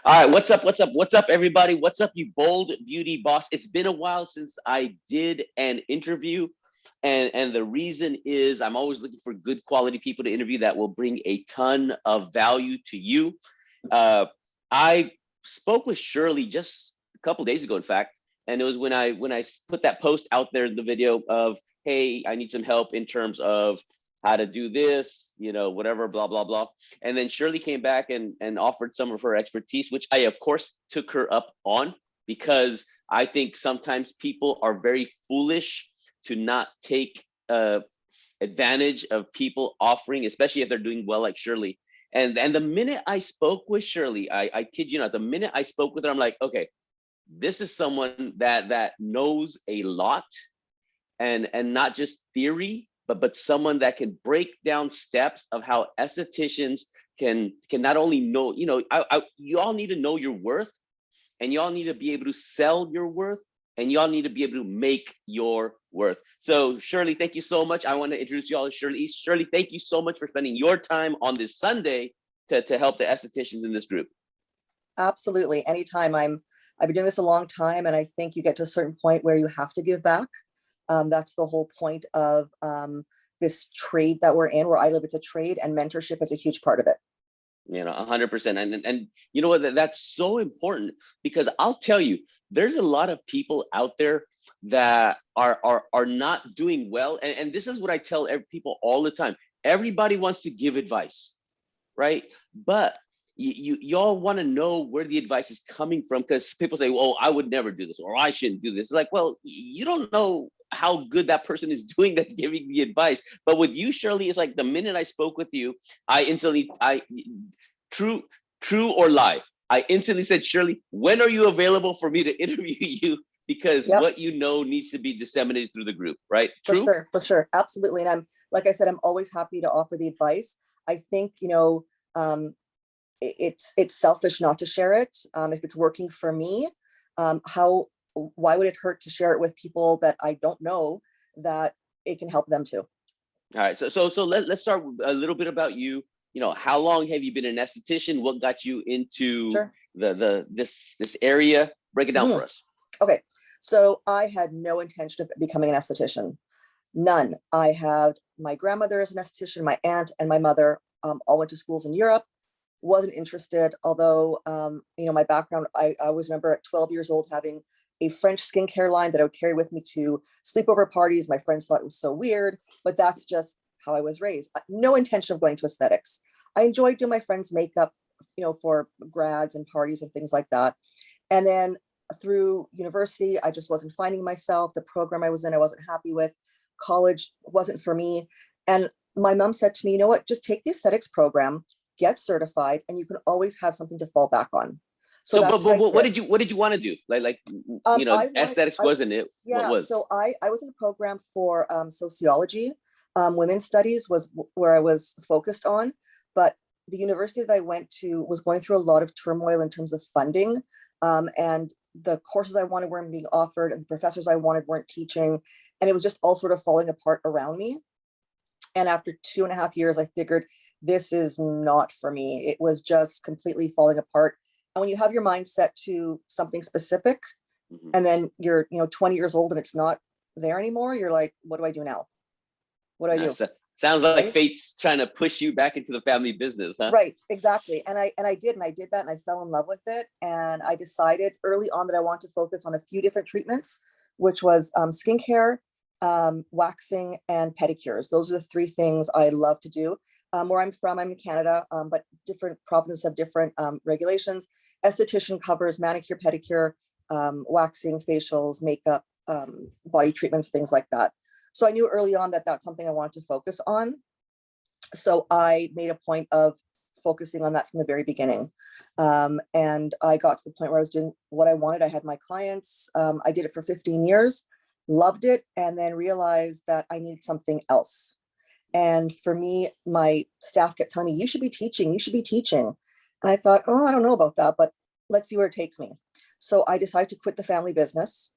All right, what's up? What's up? What's up, everybody? What's up, you bold beauty boss? It's been a while since I did an interview, and the reason is I'm always looking for good quality people to interview that will bring a ton of value to you. Uh, I spoke with Shirley just a couple days ago, in fact, and it was when I put that post out there in the video of, hey, I need some help in terms of how to do this, whatever, blah blah blah. And then Shirley came back and offered some of her expertise, which I, of course, took her up on because I think sometimes people are very foolish to not take advantage of people offering, especially if they're doing well, like Shirley. And the minute I spoke with Shirley, I kid you not, the minute I spoke with her, I'm like, okay, this is someone that knows a lot and not just theory, but someone that can break down steps of how estheticians can not only know, you all need to know your worth, and y'all need to be able to sell your worth, and y'all need to be able to make your worth. So Shirley, thank you so much. I want to introduce y'all to Shirli East. Shirley, thank you so much for spending your time on this Sunday to help the estheticians in this group. Absolutely. Anytime. I've been doing this a long time, and I think you get to a certain point where you have to give back. That's the whole point of this trade that we're in. Where I live, it's a trade, and mentorship is a huge part of it. 100%. And you know what, that's so important, because I'll tell you, there's a lot of people out there that are not doing well. And this is what I tell people all the time. Everybody wants to give advice, right? But y'all want to know where the advice is coming from, because people say, well, I would never do this, or I shouldn't do this. It's like, well, you don't know how good that person is doing that's giving the advice. But with you, Shirley, it's like the minute I spoke with you, true or lie, I instantly said, Shirley, when are you available for me to interview you? Because what you know needs to be disseminated through the group, right? True? For sure. Absolutely. And like I said, I'm always happy to offer the advice. I think, it's selfish not to share it. If it's working for me, why would it hurt to share it with people that I don't know, that it can help them too? All right. So let's start with a little bit about you. How long have you been an esthetician? What got you into this area? Break it down for us. Okay. So I had no intention of becoming an esthetician. None. I had my grandmother as an esthetician, my aunt and my mother all went to schools in Europe. Wasn't interested, although, my background, I always remember at 12 years old having a French skincare line that I would carry with me to sleepover parties. My friends thought it was so weird, but that's just how I was raised. No intention of going to aesthetics. I enjoyed doing my friends' makeup, for grads and parties and things like that. And then through university, I just wasn't finding myself. The program I was in, I wasn't happy with. College wasn't for me. And my mom said to me, you know what, just take the aesthetics program, get certified, and you can always have something to fall back on. So what did you want to do? Aesthetics wasn't it? Yeah. What was? So I was in a program for sociology. Women's studies was where I was focused on, but the university that I went to was going through a lot of turmoil in terms of funding. And the courses I wanted weren't being offered, and the professors I wanted weren't teaching. And it was just all sort of falling apart around me. And after 2.5 years, I figured this is not for me. It was just completely falling apart. And when you have your mind set to something specific, and then you're 20 years old and it's not there anymore, you're like, what do I do now? What do I do? Sounds like fate's trying to push you back into the family business, huh? Right, exactly. And I did that, and I fell in love with it. And I decided early on that I wanted to focus on a few different treatments, which was skincare, waxing, and pedicures. Those are the 3 things I love to do. Where I'm from, I'm in Canada, but different provinces have different regulations. Esthetician covers manicure, pedicure, waxing, facials, makeup, body treatments, things like that. So I knew early on that that's something I wanted to focus on. So I made a point of focusing on that from the very beginning. And I got to the point where I was doing what I wanted. I had my clients. I did it for 15 years, loved it, and then realized that I needed something else. And for me, my staff kept telling me, you should be teaching. And I thought, oh, I don't know about that, but let's see where it takes me. So I decided to quit the family business,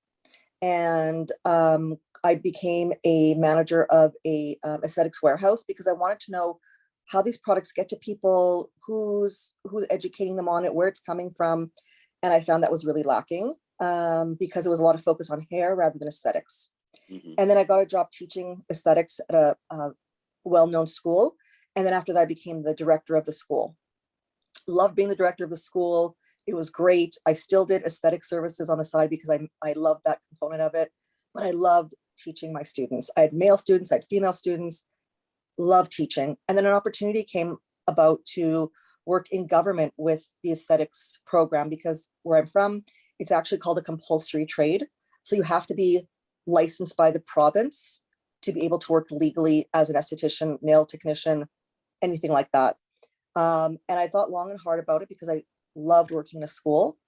and I became a manager of a aesthetics warehouse, because I wanted to know how these products get to people, who's educating them on it, where it's coming from. And I found that was really lacking, because it was a lot of focus on hair rather than aesthetics. Mhm. And then I got a job teaching aesthetics at a well-known school. And then after that, I became the director of the school. Loved being the director of the school. It was great. I still did aesthetic services on the side because I loved that component of it, but I loved teaching my students. I had male students, I had female students, loved teaching. And then an opportunity came about to work in government with the aesthetics program, because where I'm from, it's actually called a compulsory trade. So you have to be licensed by the province to be able to work legally as an esthetician, nail technician, anything like that. And I thought long and hard about it because I loved working in a school,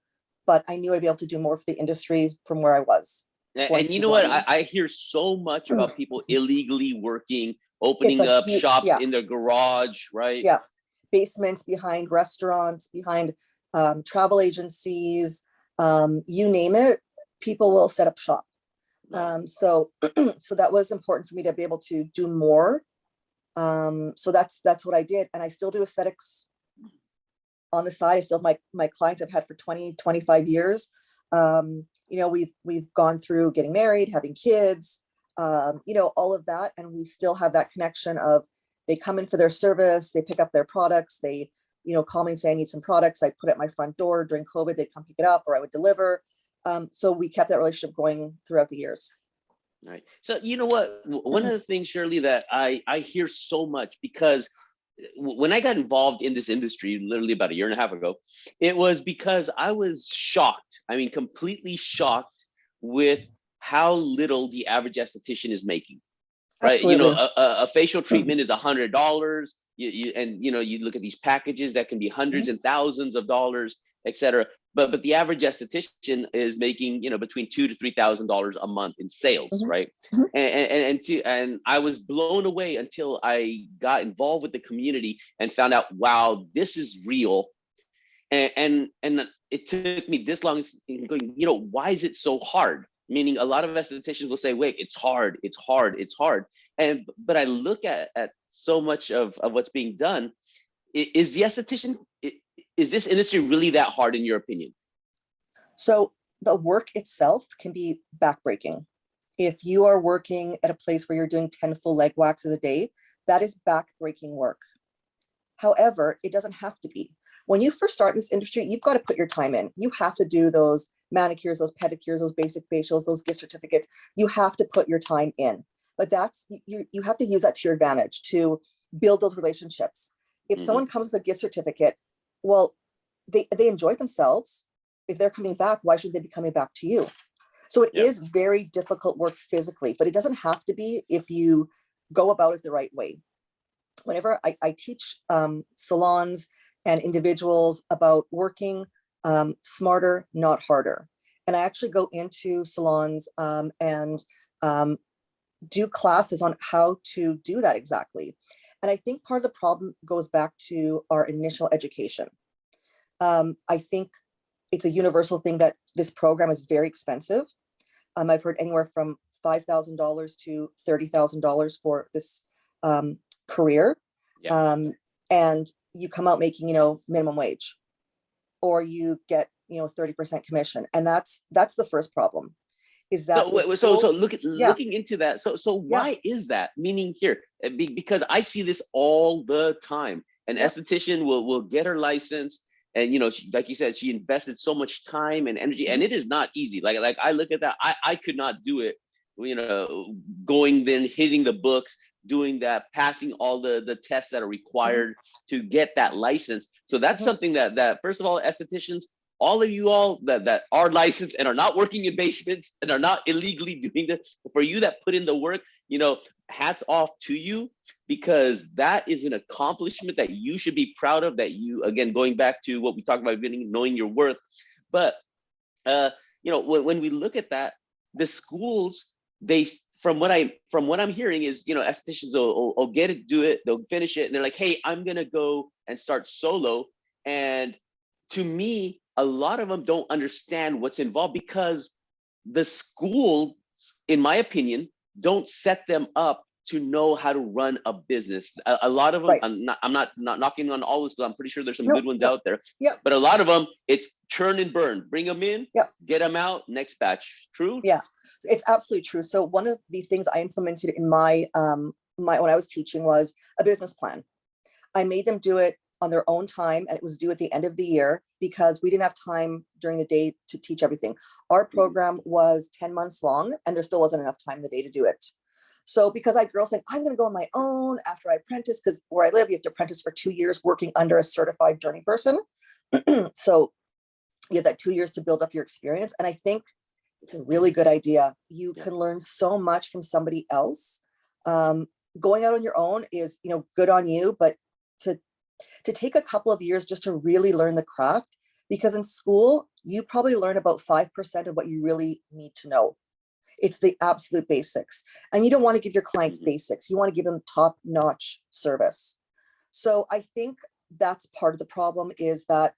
but I knew I'd be able to do more for the industry from where I was. And you know what? I hear so much about people illegally working, It's opening a up huge, shops yeah, in their garage, right? yeah. Basements behind restaurants, behind travel agencies, you name it, people will set up shop. So, so that was important for me to be able to do more. So that's what I did. And I still do aesthetics on the side. I still have my clients I've had for 20, 25 years. You know, we've gone through getting married, having kids, you know, all of that. And we still have that connection of they come in for their service, they pick up their products, they, you know, call me and say, I need some products. I put it at my front door during COVID, they'd come pick it up or I would deliver. So we kept that relationship going throughout the years. Right. So you know what? One of the things, Shirley, that I hear so much, because when I got involved in this industry, literally about a year and a half ago, it was because I was shocked. I mean, completely shocked with how little the average esthetician is making. Right? You know, Absolutely. a facial treatment is $100. And you know, you look at these packages that can be hundreds and thousands of dollars, etc. But the average esthetician is making, you know, between $2,000 to $3,000 a month in sales, Mhm. right? Mhm. And I was blown away until I got involved with the community and found out, wow, this is real. And it took me this long going, you know, why is it so hard? Meaning a lot of estheticians will say, wait, it's hard, it's hard, it's hard. And but I look at so much of what's being done. Is the esthetician, is this industry really that hard in your opinion? So the work itself can be backbreaking. If you are working at a place where you're doing 10 full leg waxes a day, that is backbreaking work. However, it doesn't have to be. When you first start in this industry, you've got to put your time in. You have to do those manicures, those pedicures, those basic facials, those gift certificates. You have to put your time in. But that's you have to use that to your advantage to build those relationships. If Mm-hmm. someone comes with a gift certificate, well, they enjoy themselves. If they're coming back, why should they be coming back to you? So it Yep. is very difficult work physically, but it doesn't have to be if you go about it the right way. Whenever I teach salons and individuals about working smarter, not harder. And I actually go into salons and do classes on how to do that exactly. And I think part of the problem goes back to our initial education. I think it's a universal thing that this program is very expensive. I've heard anywhere from $5,000 to $30,000 for this career. Yeah. Um, and you come out making, you know, minimum wage, or you get, you know, 30% commission. And that's the first problem, is that the So schools, yeah, looking into that. So yeah, why is that? Meaning here, because I see this all the time. An yeah. esthetician will get her license, and you know, like you said, she invested so much time and energy, and Mhm. it is not easy. Like I look at that, I could not do it. You know, going then hitting the books, doing that, passing all the tests that are Mhm. required to get that license. So that's Mhm. something that first of all, estheticians, all of you all that are licensed and are not working in basements and are not illegally doing this, for you that put in the work, you know, hats off to you, because that is an accomplishment that you should be proud of, that you, again, going back to what we talked about, knowing your worth. But uh you know, when we look at that, the schools, they, from what I'm hearing is, you know, estheticians will get it, do it, they'll finish it, and they're like, hey, I'm gonna go and start solo. And to me, a lot of them don't understand what's involved, because the school, in my opinion, don't set them up to know how to run a business. A lot of them, Right. I'm not knocking on all this, because I'm pretty sure there's some No, good ones no, out there. yeah. But a lot of them, it's churn and burn. Bring them in, Yeah. get them out, next batch. True? Yeah, it's absolutely true. So one of the things I implemented in my when I was teaching was a business plan. I made them do it on their own time, and it was due at the end of the year because we didn't have time during the day to teach everything. Our program was 10 months long, and there still wasn't enough time in the day to do it. So because I had girls saying, I'm going to go on my own after I apprentice, because where I live, you have to apprentice for 2 years working under a certified journey person. So you have that 2 years to build up your experience. And I think it's a really good idea. You can learn so much from somebody else. Going out on your own is, good on you, but to take a couple of years just to really learn the craft, because in school, you probably learn about 5% of what you really need to know. It's the absolute basics. And you don't want to give your clients basics. You want to give them top-notch service. So I think that's part of the problem, is that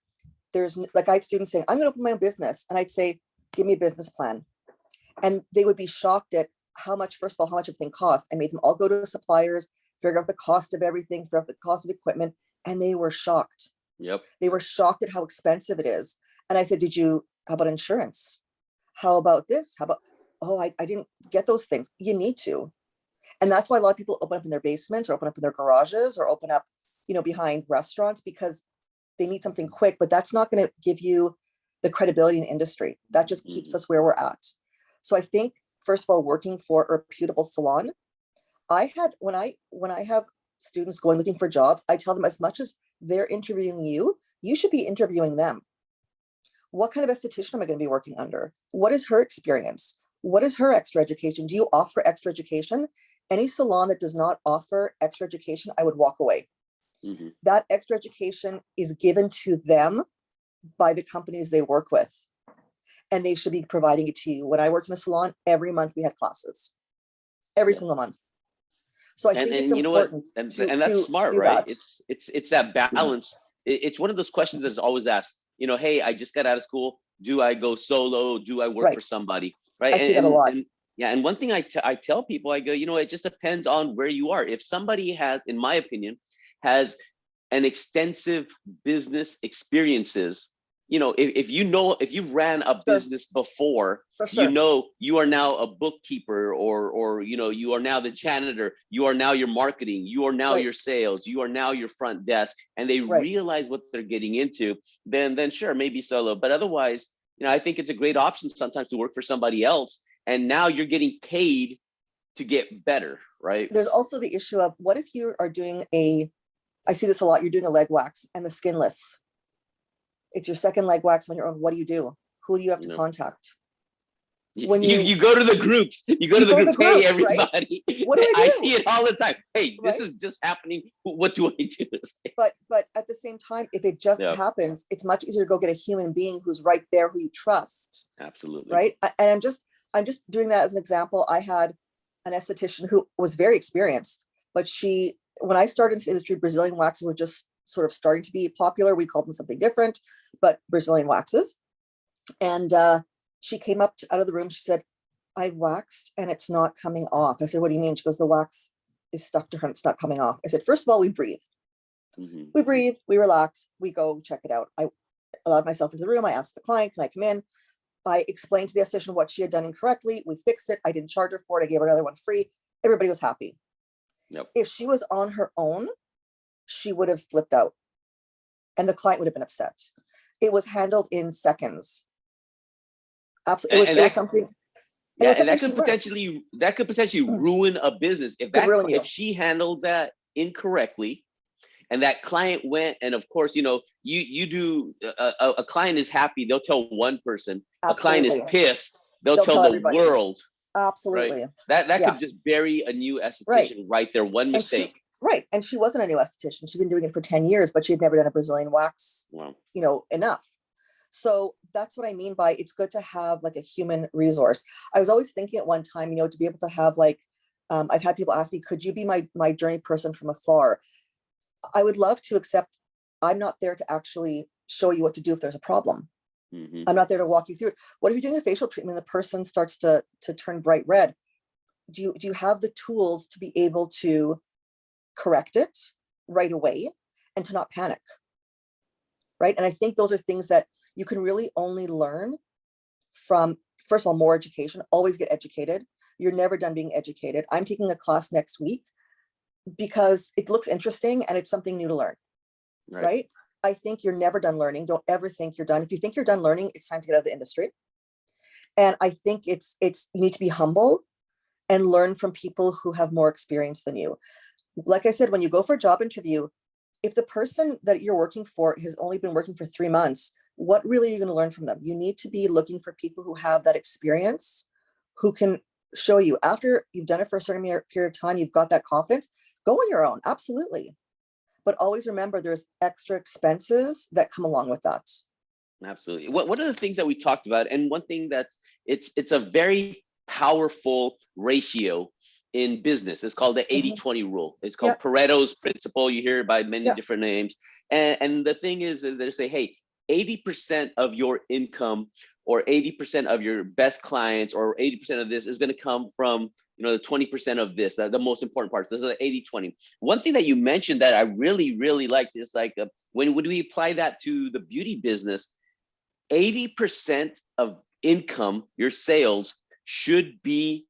there's, like, I had students saying, I'm going to open my own business. And I'd say, give me a business plan. And they would be shocked at how much, first of all, how much everything costs. I made them all go to suppliers, figure out the cost of everything, figure out the cost of equipment. And they were shocked. Yep. They were shocked at how expensive it is. And I said, how about insurance? How about this? How about, I didn't get those things. You need to. And that's why a lot of people open up in their basements, or open up in their garages, or open up, behind restaurants, because they need something quick, but that's not going to give you the credibility in the industry. That just keeps us where we're at. So I think, first of all, working for a reputable salon, when I have students going looking for jobs, I tell them, as much as they're interviewing you, you should be interviewing them. What kind of esthetician am I going to be working under? What is her experience? What is her extra education? Do you offer extra education? Any salon that does not offer extra education, I would walk away. That extra education is given to them by the companies they work with, and they should be providing it to you. When I worked in a salon, every month we had classes, every single month. So I think it's important. And that's smart, right? It's that balance. It's one of those questions that's always asked, hey, I just got out of school. Do I go solo? Do I work for somebody? Right. I see that a lot. And one thing I tell people, I go, it just depends on where you are. If somebody has, in my opinion, has an extensive business experiences, if you've ran a business before, you are now a bookkeeper, or you are now the janitor, you are now your marketing, you are now your sales, you are now your front desk, and they realize what they're getting into, then sure, maybe solo. But otherwise, I think it's a great option sometimes to work for somebody else, and now you're getting paid to get better, right? There's also the issue of, what if you are doing I see this a lot, you're doing a leg wax and the skin lifts. It's your second leg wax on your own. What do you do? Who do you have to contact? When you go to the groups, hey, everybody. Right? What do I do? I see it all the time. Hey, this is just happening. What do I do? But at the same time, if it just happens, it's much easier to go get a human being who's right there, who you trust. Absolutely. Right. And I'm just doing that as an example. I had an esthetician who was very experienced, but when I started in this industry, Brazilian waxes were just sort of starting to be popular. We called them something different, but Brazilian waxes. And she came up out of the room. She said, I waxed and it's not coming off. I said, what do you mean? She goes, the wax is stuck to her and it's not coming off. I said, first of all, we breathe. We breathe, we relax, we go check it out. I allowed myself into the room. I asked the client, can I come in? I explained to the esthetician what she had done incorrectly. We fixed it. I didn't charge her for it. I gave her another one free. Everybody was happy. If she was on her own, she would have flipped out and the client would have been upset. It was handled in seconds. Absolutely. It was something. And that could potentially ruin a business if she handled that incorrectly, and that client went, and of course, you do a client is happy, they'll tell one person. Absolutely. A client is pissed, they'll tell the everybody. World. Absolutely. Right? That could just bury a new esthetician right there. One mistake. And she wasn't a new esthetician. She'd been doing it for 10 years, but she had never done a Brazilian wax, enough. So that's what I mean by, it's good to have like a human resource. I was always thinking at one time, to be able to have I've had people ask me, could you be my journey person from afar? I would love to, except I'm not there to actually show you what to do if there's a problem. I'm not there to walk you through it. What if you're doing a facial treatment and the person starts to turn bright red? do you have the tools to be able to correct it right away and to not panic? Right. And I think those are things that you can really only learn from, first of all, more education. Always get educated. You're never done being educated. I'm taking a class next week because it looks interesting and it's something new to learn. Right. I think you're never done learning. Don't ever think you're done. If you think you're done learning, it's time to get out of the industry. And I think it's you need to be humble and learn from people who have more experience than you. Like I said, when you go for a job interview, if the person that you're working for has only been working for 3 months, what really are you going to learn from them? You need to be looking for people who have that experience, who can show you after you've done it for a certain period of time, you've got that confidence, go on your own. Absolutely. But always remember there's extra expenses that come along with that. Absolutely. One of the things that we talked about, and one thing that's it's a very powerful ratio in business. It's called the 80-20 rule. It's called Paretos Principle. You hear it by many different names. And the thing is that they say, hey, 80% of your income or 80% of your best clients or 80% of this is going to come from, the 20% of this, the most important part. This is the 80-20. One thing that you mentioned that I really, really liked is like, when would we apply that to the beauty business, 80% of income, your sales should be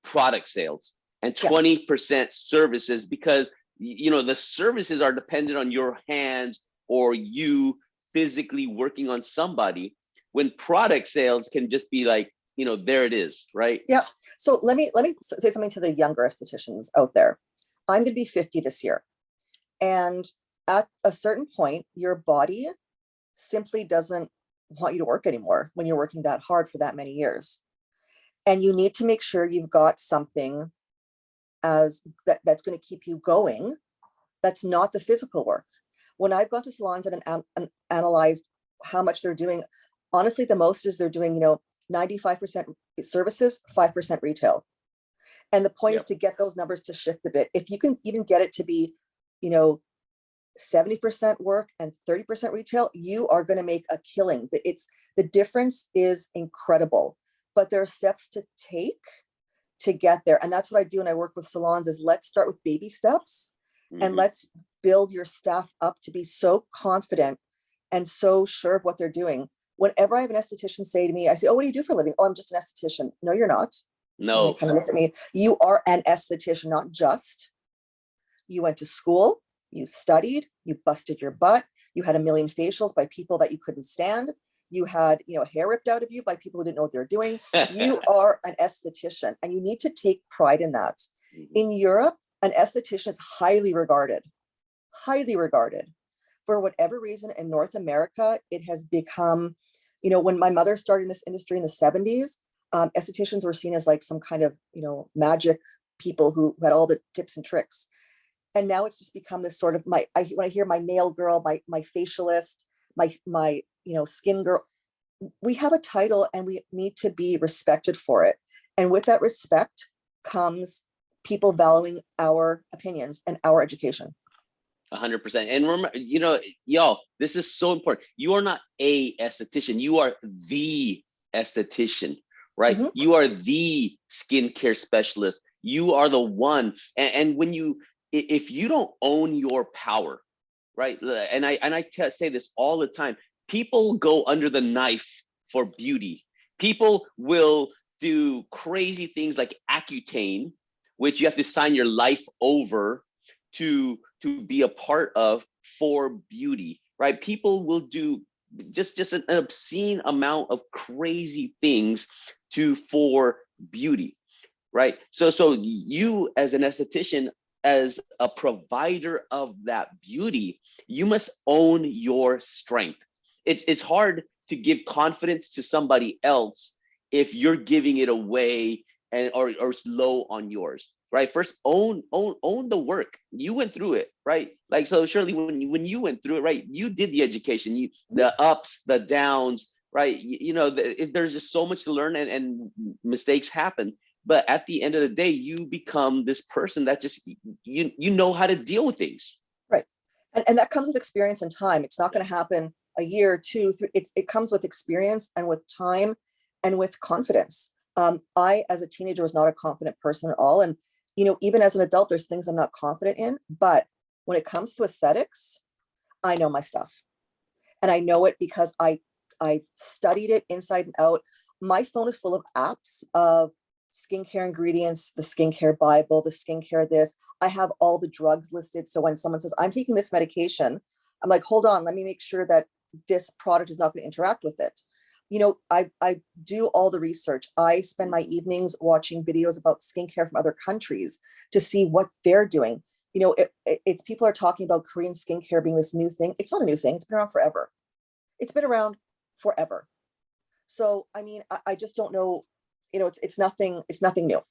product sales and 20% services, because the services are dependent on your hands or you physically working on somebody, when product sales can just be like, there it is, right? Yeah. So let me say something to the younger estheticians out there. I'm going to be 50 this year. And at a certain point, your body simply doesn't want you to work anymore when you're working that hard for that many years. And you need to make sure you've got something that's going to keep you going. That's not the physical work. When I've gone to salons and analyzed how much they're doing, honestly, the most is they're doing, 95% services, 5% retail. And the point is to get those numbers to shift a bit. If you can even get it to be, 70% work and 30% retail, you are going to make a killing. The difference is incredible, but there are steps to take to get there. And that's what I do when I work with salons is let's start with baby steps and let's build your staff up to be so confident and so sure of what they're doing. Whenever I have an esthetician say to me, I say, oh, what do you do for a living? Oh, I'm just an esthetician. No, you're not. No. And they kind of look at me. You are an esthetician, not just. You went to school, you studied, you busted your butt, you had a million facials by people that you couldn't stand. You had, hair ripped out of you by people who didn't know what they were doing. You are an esthetician and you need to take pride in that. In Europe, an esthetician is highly regarded. For whatever reason, in North America, it has become, when my mother started in this industry in the 70s, estheticians were seen as like some kind of, magic people who had all the tips and tricks. And now it's just become this sort of when I hear my nail girl, my facialist, my skin girl, we have a title and we need to be respected for it. And with that respect comes people valuing our opinions and our education. 100%. And remember, y'all, this is so important. You are not a esthetician. You are the esthetician, right? You are the skincare specialist. You are the one. And when if you don't own your power, right? And I say this all the time, people go under the knife for beauty. People will do crazy things like Accutane, which you have to sign your life over to be a part of for beauty, right? People will do just an obscene amount of crazy things for beauty, right? So you as an esthetician, as a provider of that beauty, you must own your strength. It's hard to give confidence to somebody else if you're giving it away or it's low on yours, right? First, own the work. You went through it, right? Like, so Shirley, when you went through it, right, you did the education, the ups, the downs, right? There's just so much to learn and mistakes happen. But at the end of the day, you become this person that just, you know how to deal with things. Right. And that comes with experience and time. It's not going to happen a year, 2, 3. It comes with experience and with time and with confidence. I, as a teenager, was not a confident person at all. And, even as an adult, there's things I'm not confident in. But when it comes to aesthetics, I know my stuff. And I know it because I've studied it inside and out. My phone is full of apps of skincare ingredients, the skincare Bible, the skincare this. I have all the drugs listed. So when someone says, I'm taking this medication, I'm like, hold on, let me make sure that this product is not going to interact with it. I do all the research. I spend my evenings watching videos about skincare from other countries to see what they're doing. It's people are talking about Korean skincare being this new thing. It's not a new thing. It's been around forever. It's been around forever. So, I mean, I just don't know, it's nothing new,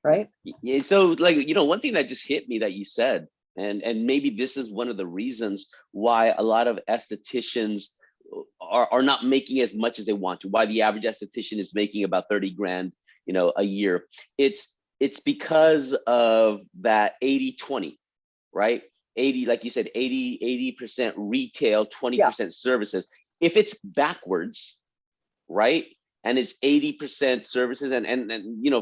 right? Yeah, so like, one thing that just hit me that you said, and maybe this is one of the reasons why a lot of estheticians are not making as much as they want to, why the average esthetician is making about 30 grand, a year. It's because of that 80-20, right? 80, like you said, 80% retail, 20% services. If it's backwards, right? And it's 80% services, and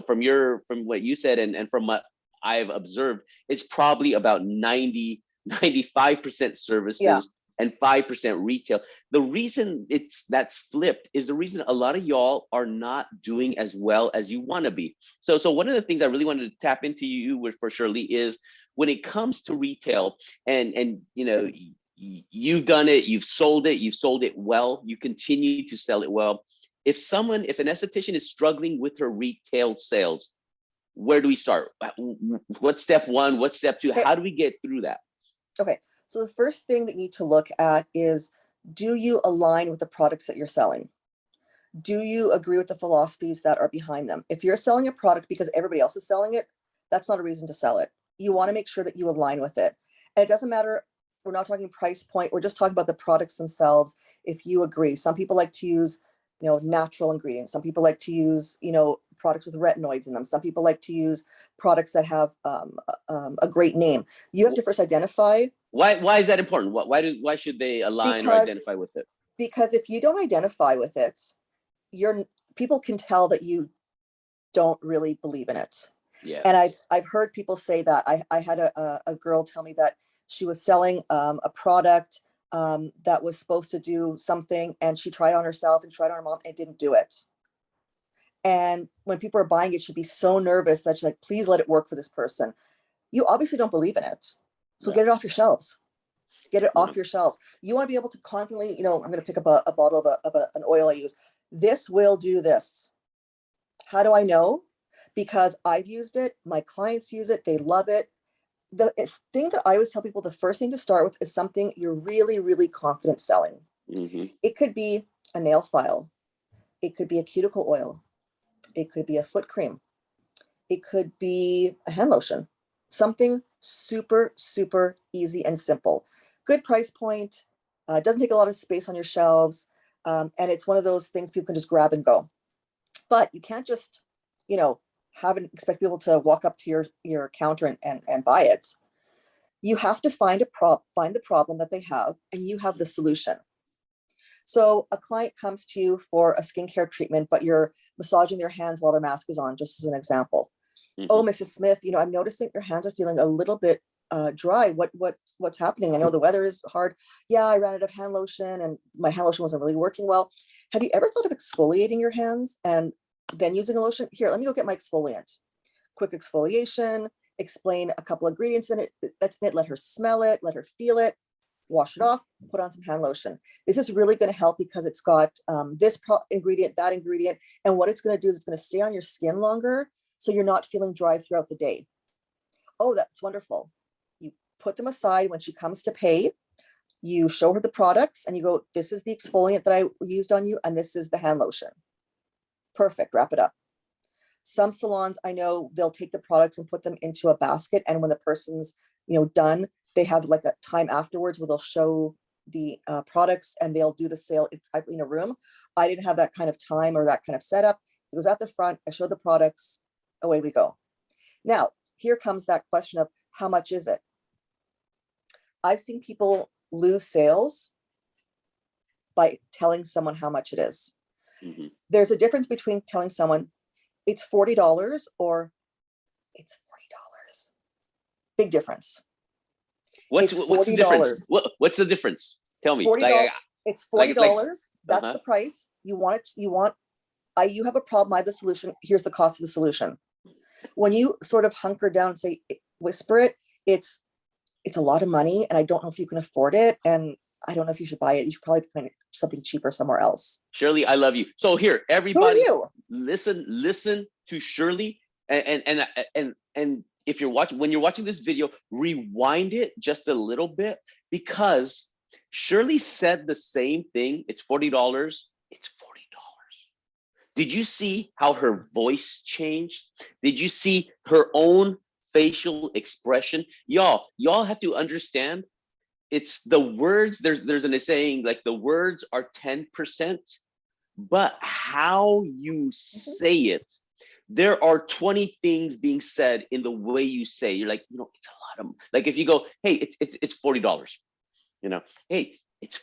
from what you said and from what I've observed, it's probably about 95% Yeah. services and 5% retail. The reason that's flipped is the reason a lot of y'all are not doing as well as you want to be. So one of the things I really wanted to tap into you with for Shirley is when it comes to retail, and you've done it, you've sold it well, you continue to sell it well. If an esthetician is struggling with her retail sales, where do we start? What's step one? What's step two? Okay. How do we get through that? Okay. So the first thing that you need to look at is, do you align with the products that you're selling? Do you agree with the philosophies that are behind them? If you're selling a product because everybody else is selling it, that's not a reason to sell it. You want to make sure that you align with it. And it doesn't matter. We're not talking price point. We're just talking about the products themselves. If you agree, some people like to use, natural ingredients. Some people like to use, products with retinoids in them. Some people like to use products that have a great name. You have to first identify. Why is that important? Why should they align or identify with it? Because if you don't identify with it, people can tell that you don't really believe in it. Yeah. And I've heard people say that. I had a girl tell me that she was selling a product that was supposed to do something, and she tried on herself and tried on her mom and didn't do it. And when people are buying it, she'd be so nervous that she's like, please let it work for this person. You obviously don't believe in it. So get it off your shelves. Get it off your shelves. You want to be able to confidently, I'm going to pick up a bottle of an oil I use. This will do this. How do I know? Because I've used it. My clients use it. They love it. The thing that I always tell people, the first thing to start with is something you're really, really confident selling. Mm-hmm. It could be a nail file. It could be a cuticle oil. It could be a foot cream. It could be a hand lotion. Something super, super easy and simple. Good price point. Doesn't take a lot of space on your shelves. And it's one of those things people can just grab and go. But you can't just, expect people to walk up to your counter and buy it. You have to find the problem that they have, and you have the solution. So a client comes to you for a skincare treatment, but you're massaging their hands while their mask is on, just as an example. Mm-hmm. Oh, Mrs. Smith, I'm noticing your hands are feeling a little bit dry. What's happening? I know the weather is hard. Yeah, I ran out of hand lotion and my hand lotion wasn't really working well. Have you ever thought of exfoliating your hands and then using a lotion? Here, let me go get my exfoliant. Quick exfoliation, explain a couple ingredients in it. That's it. Let her smell it, let her feel it, wash it off, put on some hand lotion. This is really going to help because it's got this ingredient, that ingredient. And what it's going to do is it's going to stay on your skin longer, so you're not feeling dry throughout the day. Oh, that's wonderful. You put them aside. When she comes to pay, you show her the products and you go, this is the exfoliant that I used on you, and this is the hand lotion. Perfect. Wrap it up. Some salons, I know, they'll take the products and put them into a basket. And when the person's, done, they have like a time afterwards where they'll show the products and they'll do the sale privately in a room. I didn't have that kind of time or that kind of setup. It was at the front. I showed the products. Away we go. Now, here comes that question of how much is it? I've seen people lose sales by telling someone how much it is. Mm-hmm. There's a difference between telling someone it's $40 or it's $40. Big difference. What's It's what's the difference? $40. What's the difference? Tell me. $40. It's Like $40. That's uh-huh. the price. You want it, you have a problem, I have the solution. Here's the cost of the solution. When you sort of hunker down and say, whisper it, it's a lot of money and I don't know if you can afford it. And I don't know if you should buy it. You should probably find something cheaper somewhere else. Shirley, I love you. So here, Who are everybody, you? listen to Shirley, and if you're watching, when you're watching this video, rewind it just a little bit, because Shirley said the same thing. It's $40. It's $40. Did you see how her voice changed? Did you see her own facial expression? Y'all have to understand, it's the words. There's an saying, like, the words are 10%, but how you say it, there are 20 things being said in the way you say. You're like, it's a lot of, like, if you go, hey, it's $40, hey, it's $40,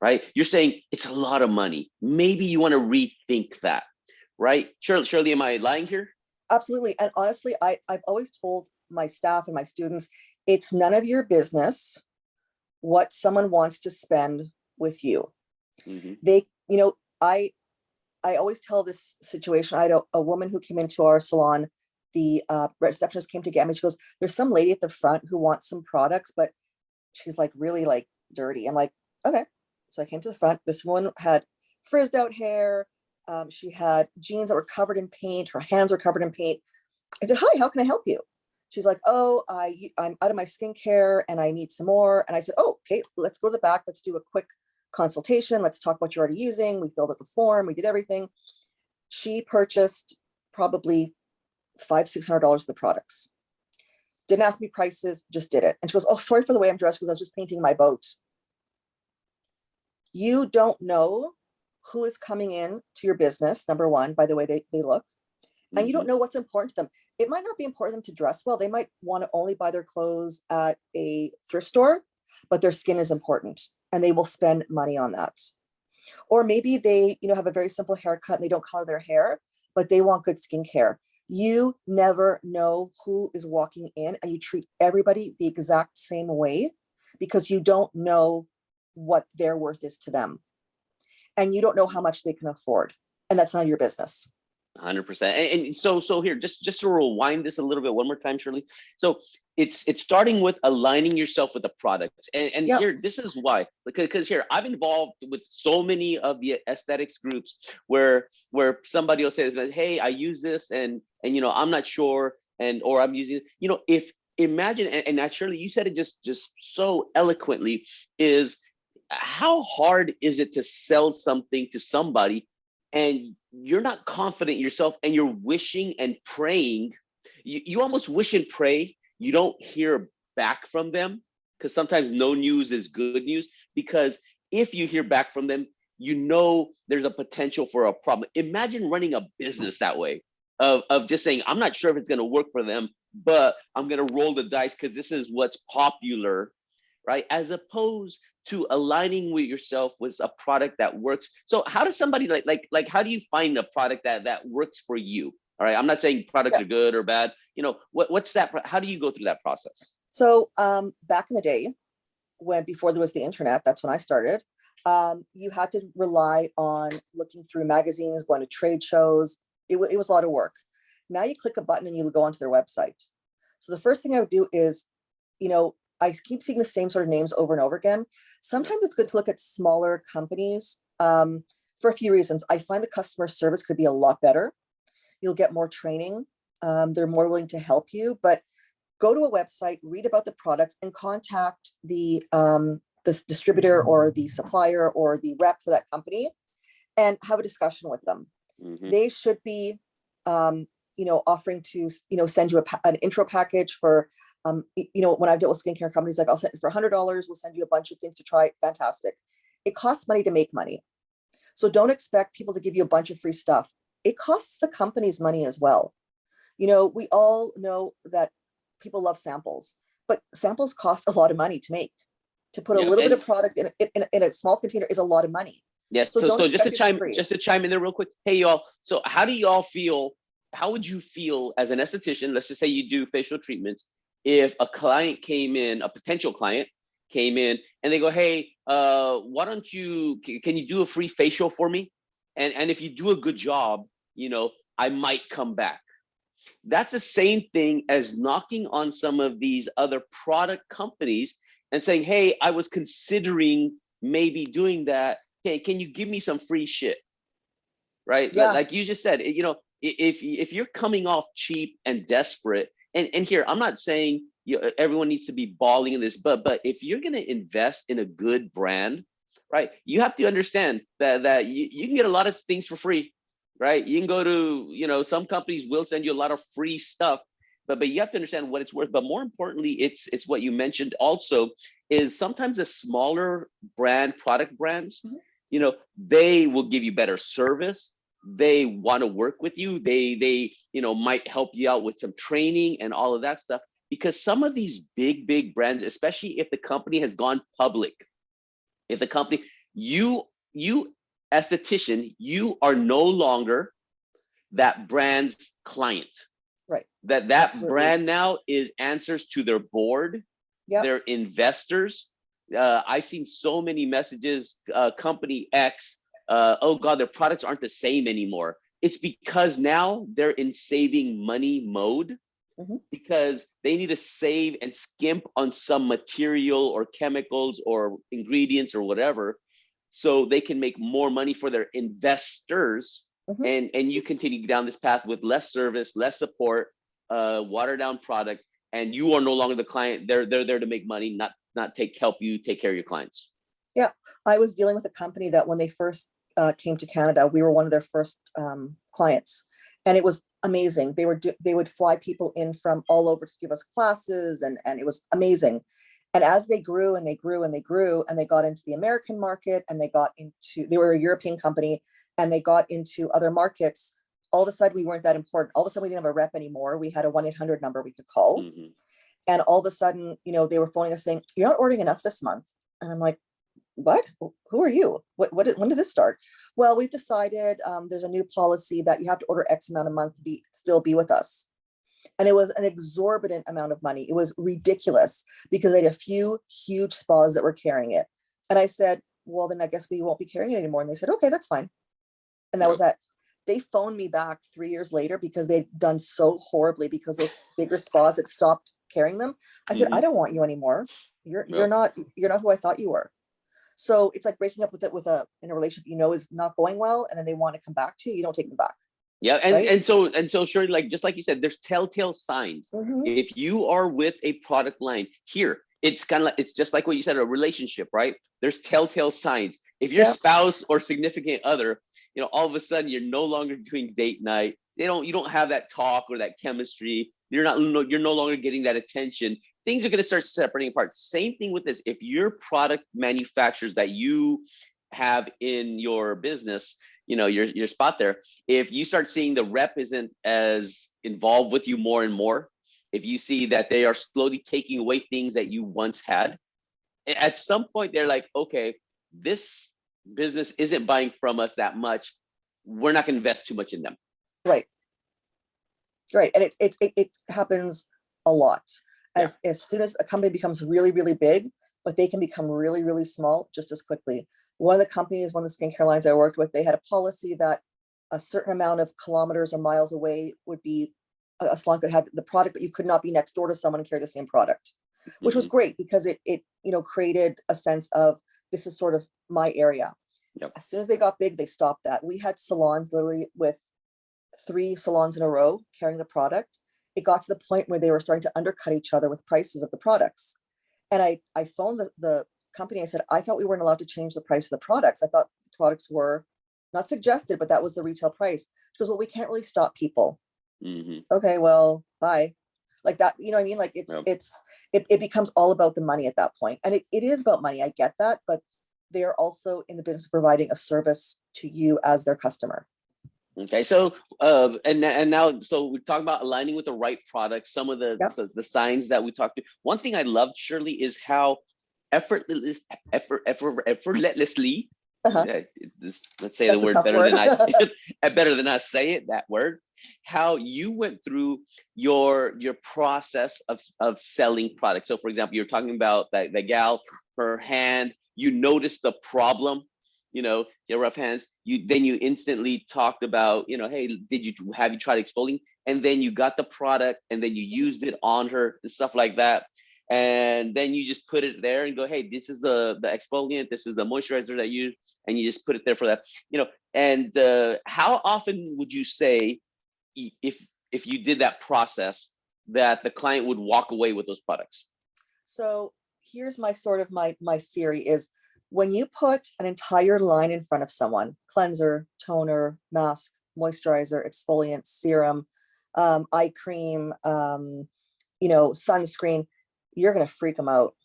right? You're saying it's a lot of money. Maybe you want to rethink that, right? Shirley, am I lying here? Absolutely. And honestly, I've always told my staff and my students, it's none of your business what someone wants to spend with you. Mm-hmm. I always tell this situation. I had a woman who came into our salon. The receptionist came to get me. She goes, there's some lady at the front who wants some products, but she's like really like dirty. I'm like, okay. So I came to the front. This one had frizzed out hair. She had jeans that were covered in paint. Her hands were covered in paint. I said, hi, how can I help you? She's like, oh, I'm out of my skincare and I need some more. And I said, oh, okay, let's go to the back. Let's do a quick consultation. Let's talk what you're already using. We filled out the form. We did everything. She purchased probably $500-600 of the products. Didn't ask me prices, just did it. And she goes, oh, sorry for the way I'm dressed because I was just painting my boat. You don't know who is coming in to your business, number one, by the way they look. And you don't know what's important to them. It might not be important to them to dress well. They might want to only buy their clothes at a thrift store, but their skin is important and they will spend money on that. Or maybe they, have a very simple haircut and they don't color their hair, but they want good skincare. You never know who is walking in, and you treat everybody the exact same way because you don't know what their worth is to them. And you don't know how much they can afford. And that's none of your business. 100%. And so here, just to rewind this a little bit one more time, Shirley. So it's starting with aligning yourself with the product. And Yep. Here, this is why, because here, I'm involved with so many of the aesthetics groups where somebody will say, hey, I use this and I'm not sure, or I'm using, if imagine, and Shirley, you said it just so eloquently, is how hard is it to sell something to somebody and you're not confident yourself and you're wishing and praying, you almost wish and pray you don't hear back from them, because sometimes no news is good news, because if you hear back from them, there's a potential for a problem. Imagine running a business that way, of just saying, I'm not sure if it's going to work for them, but I'm going to roll the dice because this is what's popular, right? As opposed to aligning with yourself with a product that works. So how does somebody like how do you find a product that works for you? All right, I'm not saying products are good or bad. What's that? How do you go through that process? So back in the day, before there was the internet, that's when I started. You had to rely on looking through magazines, going to trade shows. It was a lot of work. Now you click a button and you go onto their website. So the first thing I would do is, I keep seeing the same sort of names over and over again. Sometimes it's good to look at smaller companies for a few reasons. I find the customer service could be a lot better. You'll get more training. They're more willing to help you, but go to a website, read about the products, and contact the distributor or the supplier or the rep for that company and have a discussion with them. They should be, offering to, send you an intro package for, when I've dealt with skincare companies, like I'll send for $100, we'll send you a bunch of things to try. Fantastic. It costs money to make money. So don't expect people to give you a bunch of free stuff. It costs the companies money as well. We all know that people love samples, but samples cost a lot of money to make. To put a little bit of product in a small container is a lot of money. Yes. So So, don't so expect it for free. just to chime in there real quick. Hey, y'all. So, how do y'all feel? How would you feel as an esthetician? Let's just say you do facial treatments. If a client came in, a potential client came in, and they go, "Hey, why don't you? Can you do a free facial for me? And if you do a good job, I might come back." That's the same thing as knocking on some of these other product companies and saying, "Hey, I was considering maybe doing that. Hey, can you give me some free shit?" Right? Yeah. Like you just said, if you're coming off cheap and desperate, and here I'm not saying everyone needs to be balling in this, but if you're going to invest in a good brand, right, you have to understand that you can get a lot of things for free, right? You can go to, some companies will send you a lot of free stuff, but you have to understand what it's worth. But more importantly, it's what you mentioned also, is sometimes the smaller product brands, Mhm. they will give you better service. They want to work with you. They might help you out with some training and all of that stuff, because some of these big brands, especially if the company has gone public, if the company, you esthetician, you are no longer that brand's client. Right. That Absolutely. brand now is answers to their board, Yep. their investors. I've seen so many messages, company X, oh God, their products aren't the same anymore. It's because now they're in saving money mode, Mhm. because they need to save and skimp on some material or chemicals or ingredients or whatever, so they can make more money for their investors. Mhm. And you continue down this path with less service, less support, watered down product, and you are no longer the client. They're there to make money, not help you take care of your clients. Yeah, I was dealing with a company that when they first came to Canada, we were one of their first clients, and it was amazing. They would fly people in from all over to give us classes, and it was amazing. And as they grew and they grew and they grew, and they got into the American market, and they were a European company, and they got into other markets. All of a sudden, we weren't that important. All of a sudden, we didn't have a rep anymore. We had a 1-800 number we could call, Mm-hmm. and all of a sudden, they were phoning us saying, "You're not ordering enough this month." And I'm like, "What? Who are you? When did this start?" "Well, we've decided there's a new policy that you have to order X amount a month to still be with us." And it was an exorbitant amount of money. It was ridiculous, because they had a few huge spas that were carrying it. And I said, "Well, then I guess we won't be carrying it anymore." And they said, "Okay, that's fine." And that was Yep. that. They phoned me back 3 years later because they'd done so horribly, because those bigger spas had stopped carrying them. I said, "I Mm-hmm. don't want you anymore. You're Yep. not who I thought you were." So it's like breaking up with it in a relationship is not going well, and then they want to come back to you. You don't take them back, Yeah, and right? and so and so sure, like just like you said, there's telltale signs. Mm-hmm. If you are with a product line here, it's kind of like, it's just like what you said, a relationship, right? There's telltale signs. If your Yeah. spouse or significant other, all of a sudden you're no longer doing date night. You don't have that talk or that chemistry. You're no longer getting that attention. Things are going to start separating apart. Same thing with this. If your product manufacturers that you have in your business, your spot there, if you start seeing the rep isn't as involved with you more and more, if you see that they are slowly taking away things that you once had, at some point they're like, okay, this business isn't buying from us that much. We're not going to invest too much in them. Right. Right. And it happens a lot. Yeah. As soon as a company becomes really, really big, but they can become really, really small just as quickly. One of the skincare lines I worked with, they had a policy that a certain amount of kilometers or miles away would be a salon could have the product, but you could not be next door to someone and carry the same product, which was Mm-hmm. great, because it created a sense of, this is sort of my area. Yep. As soon as they got big, they stopped that. We had salons literally with 3 salons in a row carrying the product. It got to the point where they were starting to undercut each other with prices of the products. And I phoned the company. I said, "I thought we weren't allowed to change the price of the products. I thought products were not suggested, but that was the retail price." She goes, "Well, we can't really stop people." Mm-hmm. Okay, well, bye. Like that, you know what I mean? Like Yep. it becomes all about the money at that point. And it is about money. I get that, but they are also in the business of providing a service to you as their customer. Okay, so and now, so we're talking about aligning with the right product. Some of Yep. the signs that we talked to. One thing I loved, Shirley, is how effortlessly Uh-huh. Let's say the That's a word tough better word. than better than I say it, that word. How you went through your process of selling products. So for example, you're talking about that the gal, her hand, you noticed the problem, your rough hands. You instantly talked about, hey, have you tried exfoliating? And then you got the product and then you used it on her and stuff like that. And then you just put it there and go, hey, this is the exfoliant, this is the moisturizer that you use, and you just put it there for that. And how often would you say, if you did that process, that the client would walk away with those products? So here's my sort of my theory is, when you put an entire line in front of someone, cleanser, toner, mask, moisturizer, exfoliant, serum, eye cream, sunscreen, you're going to freak them out.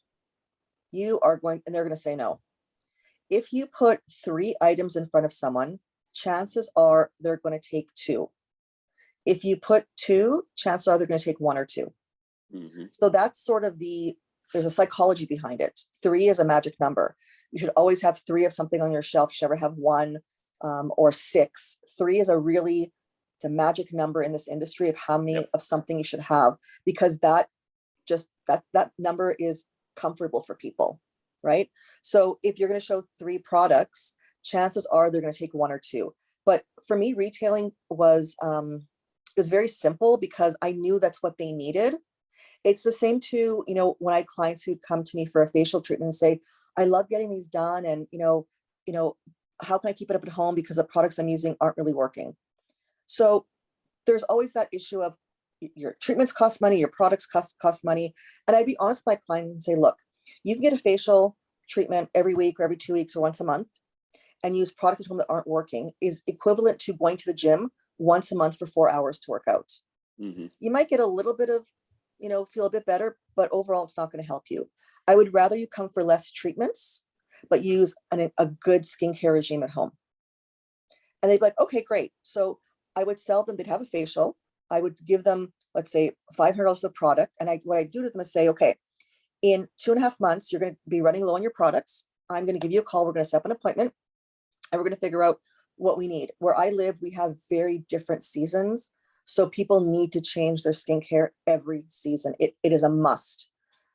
You are going, and they're going to say no. If you put 3 items in front of someone, chances are they're going to take 2. If you put 2, chances are they're going to take 1 or 2. Mm-hmm. So that's sort of there's a psychology behind it. 3 is a magic number. You should always have 3 of something on your shelf. You should never have 1 or 6. 3 is it's a magic number in this industry of how many of something you should have, because that number is comfortable for people, right? So if you're going to show 3 products, chances are they're going to take 1 or 2. But for me, retailing was very simple because I knew that's what they needed. It's the same too, when I had clients who'd come to me for a facial treatment and say, I love getting these done, and how can I keep it up at home because the products I'm using aren't really working? So there's always that issue of your treatments cost money, your products cost money. And I'd be honest with my client and say, look, you can get a facial treatment every week or every 2 weeks or once a month and use products at home that aren't working is equivalent to going to the gym once a month for 4 hours to work out. Mm-hmm. You might get a little bit of, feel a bit better, but overall it's not going to help you. I would rather you come for less treatments, but use a good skincare regime at home. And they'd be like, okay, great. So I would sell them, they'd have a facial. I would give them, let's say, $500 of product. And what I do to them is say, okay, in 2.5 months, you're going to be running low on your products. I'm going to give you a call. We're going to set up an appointment and we're going to figure out what we need. Where I live, we have very different seasons. So people need to change their skincare every season. It is a must.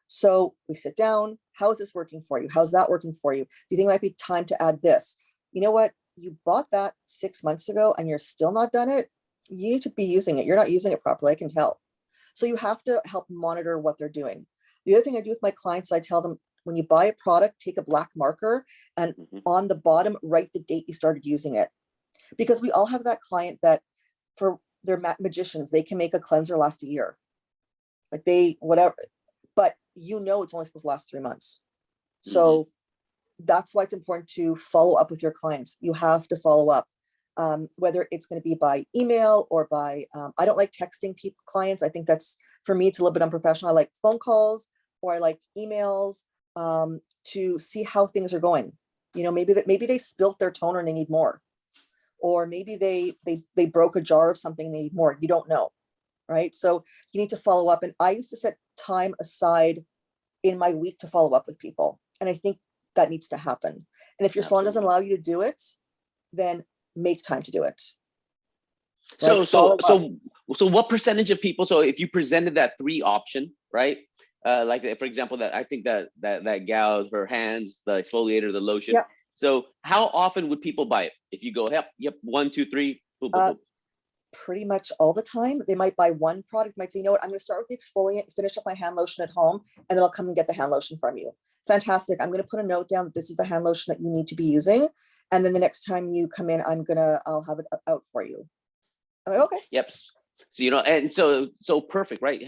So we sit down. How is this working for you? How's that working for you? Do you think it might be time to add this? You know what? You bought that 6 months ago and you're still not done it. You need to be using it. You're not using it properly. I can tell. So you have to help monitor what they're doing. The other thing I do with my clients, I tell them, when you buy a product, take a black marker and on the bottom, write the date you started using it. Because we all have that client that for their magicians, they can make a cleanser last a year. Like whatever, but it's only supposed to last 3 months. So that's why it's important to follow up with your clients. You have to follow up, whether it's going to be by email or by, I don't like texting clients. I think that's, for me, it's a little bit unprofessional. I like phone calls or I like emails to see how things are going. Maybe they spilt their toner and they need more. Or maybe they broke a jar of something and they need more. You don't know, right? So you need to follow up. And I used to set time aside in my week to follow up with people. And I think that needs to happen. And if your salon doesn't allow you to do it, then make time to do it. Right? So what percentage of people, so if you presented that 3 option, right? Like for example, that I think that gal, her hands, the exfoliator, the lotion. Yep. So how often would people buy it? If you go, yep, 1, 2, 3, boom, boom, boom. Pretty much all the time. They might buy one product, might say, you know what, I'm going to start with the exfoliant, finish up my hand lotion at home, and then I'll come and get the hand lotion from you. Fantastic. I'm going to put a note down that this is the hand lotion that you need to be using. And then the next time you come in, I'll have it out for you. I'm like, okay. Yep. So, and so perfect, right?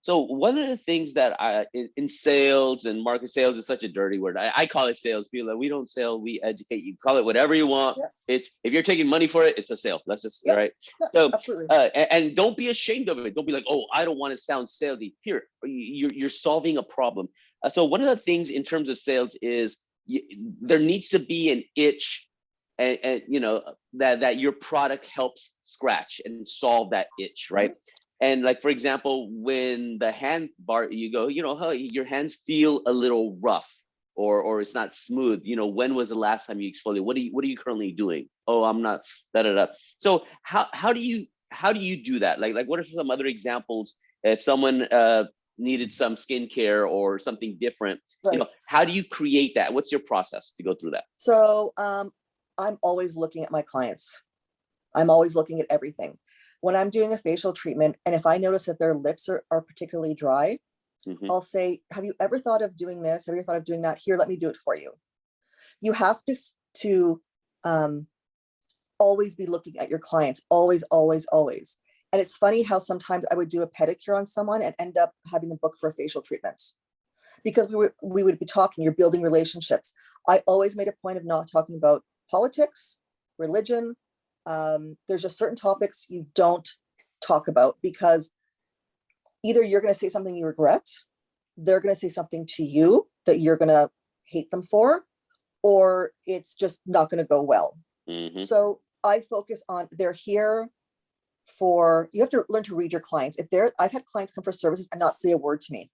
So one of the things that in sales and market, sales is such a dirty word. I call it sales. People that we don't sell, we educate. You call it whatever you want. Yeah. If you're taking money for it, it's a sale. That's just right. Yeah, so absolutely. And don't be ashamed of it. Don't be like, oh, I don't want to sound salesy. Here, you're solving a problem. So one of the things in terms of sales is there needs to be an itch. And that your product helps scratch and solve that itch, right? And like, for example, when the hand bar, you go, your hands feel a little rough. or it's not smooth, when was the last time you exfoliated? What are you currently doing? Oh, I'm not, da da da. So how do you do that? Like what are some other examples if someone needed some skincare or something different? Right. How do you create that? What's your process to go through that? So I'm always looking at my clients. I'm always looking at everything. When I'm doing a facial treatment, and if I notice that their lips are particularly dry, Hmm. I'll say, have you ever thought of doing this? Have you ever thought of doing that? Here, let me do it for you. You have to um, always be looking at your clients, always, always, always. And it's funny how sometimes I would do a pedicure on someone and end up having them book for a facial treatment because we would be talking, you're building relationships. I always made a point of not talking about politics, religion. There's just certain topics you don't talk about because either you're going to say something you regret, they're going to say something to you that you're going to hate them for, or it's just not going to go well. Hmm. So I focus on they're here you have to learn to read your clients. I've had clients come for services and not say a word to me,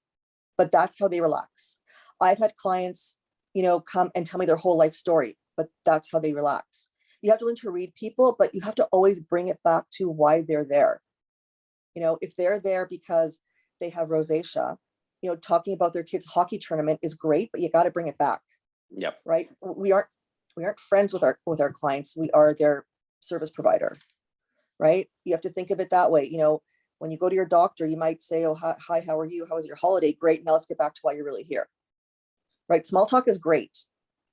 but that's how they relax. I've had clients, come and tell me their whole life story, but that's how they relax. You have to learn to read people, but you have to always bring it back to why they're there. If they're there because they have rosacea, talking about their kids' hockey tournament is great, but you got to bring it back. Yep. Right? We aren't friends with our clients. We are their service provider. Right? You have to think of it that way. When you go to your doctor, you might say, "Oh, hi, how are you? How was your holiday? Great. Now let's get back to why you're really here." Right? Small talk is great.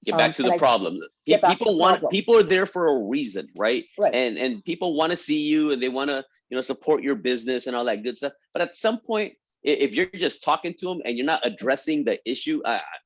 Get back to the And I problem. get back to the problem. People are there for a reason, right? Right. And people want to see you and they want to, support your business and all that good stuff. But at some point, if you're just talking to them and you're not addressing the issue,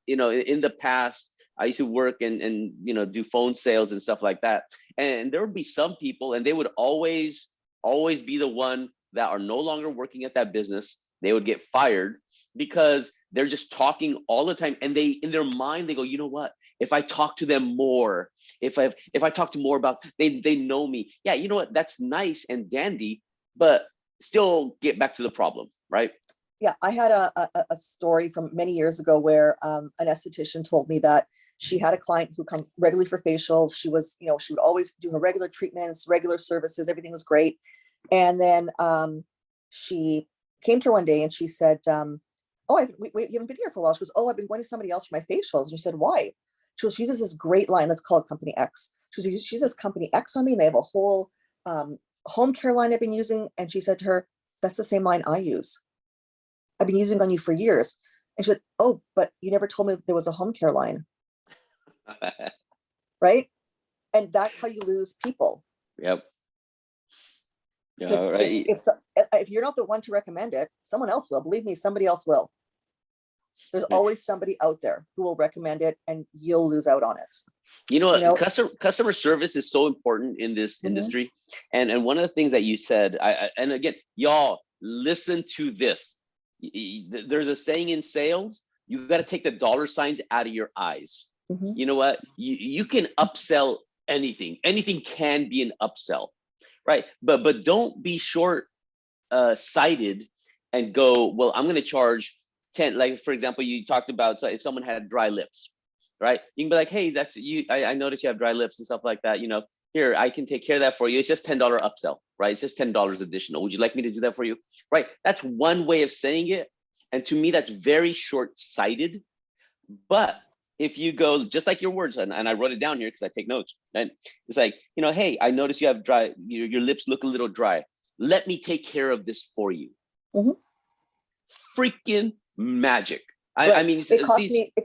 in the past, I used to work and do phone sales and stuff like that. And there would be some people and they would always be the one that are no longer working at that business. They would get fired because they're just talking all the time. And they, in their mind, they go, you know what? If I talk to them more, if I talk to more about, they know me. Yeah, you know what? That's nice and dandy, but still get back to the problem, right? Yeah, I had a story from many years ago where an esthetician told me that she had a client who come regularly for facials. She would always do her regular treatments, regular services, everything was great. And then she came to her one day and she said, "Oh, you haven't been here for a while." She goes, "Oh, I've been going to somebody else for my facials." And she said, "Why?" She goes, "She uses this great line. Let's call it Company X." She goes, "She uses Company X on me. And they have a whole home care line I've been using." And she said to her, "That's the same line I use. I've been using on you for years." And she said, "Oh, but you never told me there was a home care line." Right? And that's how you lose people. Yep. Because Yeah, right. if you're not the one to recommend it, someone else will. Believe me, somebody else will. There's always somebody out there who will recommend it, and you'll lose out on it. You know what? Customer service is so important in this Mhm. industry. And one of the things that you said, and again, y'all listen to this. There's a saying in sales, you got to take the dollar signs out of your eyes. Mhm. You know what? You can upsell anything. Anything can be an upsell, right? But don't be short sighted and go, well, I'm going to charge 10. Like, for example, you talked about, so if someone had dry lips, right? You can be like, hey, that's you. I noticed you have dry lips and stuff like that. Here, I can take care of that for you. It's just $10 upsell, right? It's just $10 additional. Would you like me to do that for you? Right? That's one way of saying it. And to me, that's very short sighted. But if you go just like your words, and I wrote it down here because I take notes, and it's like, hey, I noticed you have dry, your lips look a little dry. Let me take care of this for you. Mhm. Freaking magic. I Right. mean, It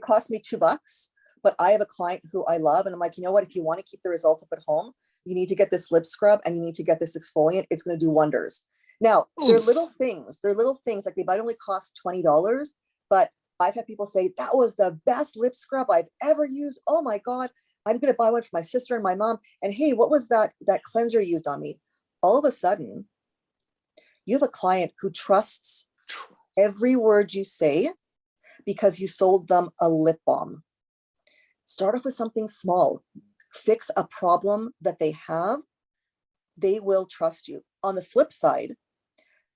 cost me $2, but I have a client who I love, and I'm like, you know what? If you want to keep the results up at home, you need to get this lip scrub and you need to get this exfoliant. It's going to do wonders. Now, they're oof. little things. They're little things like they might only cost $20, but I've had people say that was the best lip scrub I've ever used. Oh my God, I'm going to buy one for my sister and my mom. And hey, what was that cleanser you used on me? All of a sudden, you have a client who trusts every word you say because you sold them a lip balm. Start off with something small, fix a problem that they have. They will trust you. On the flip side,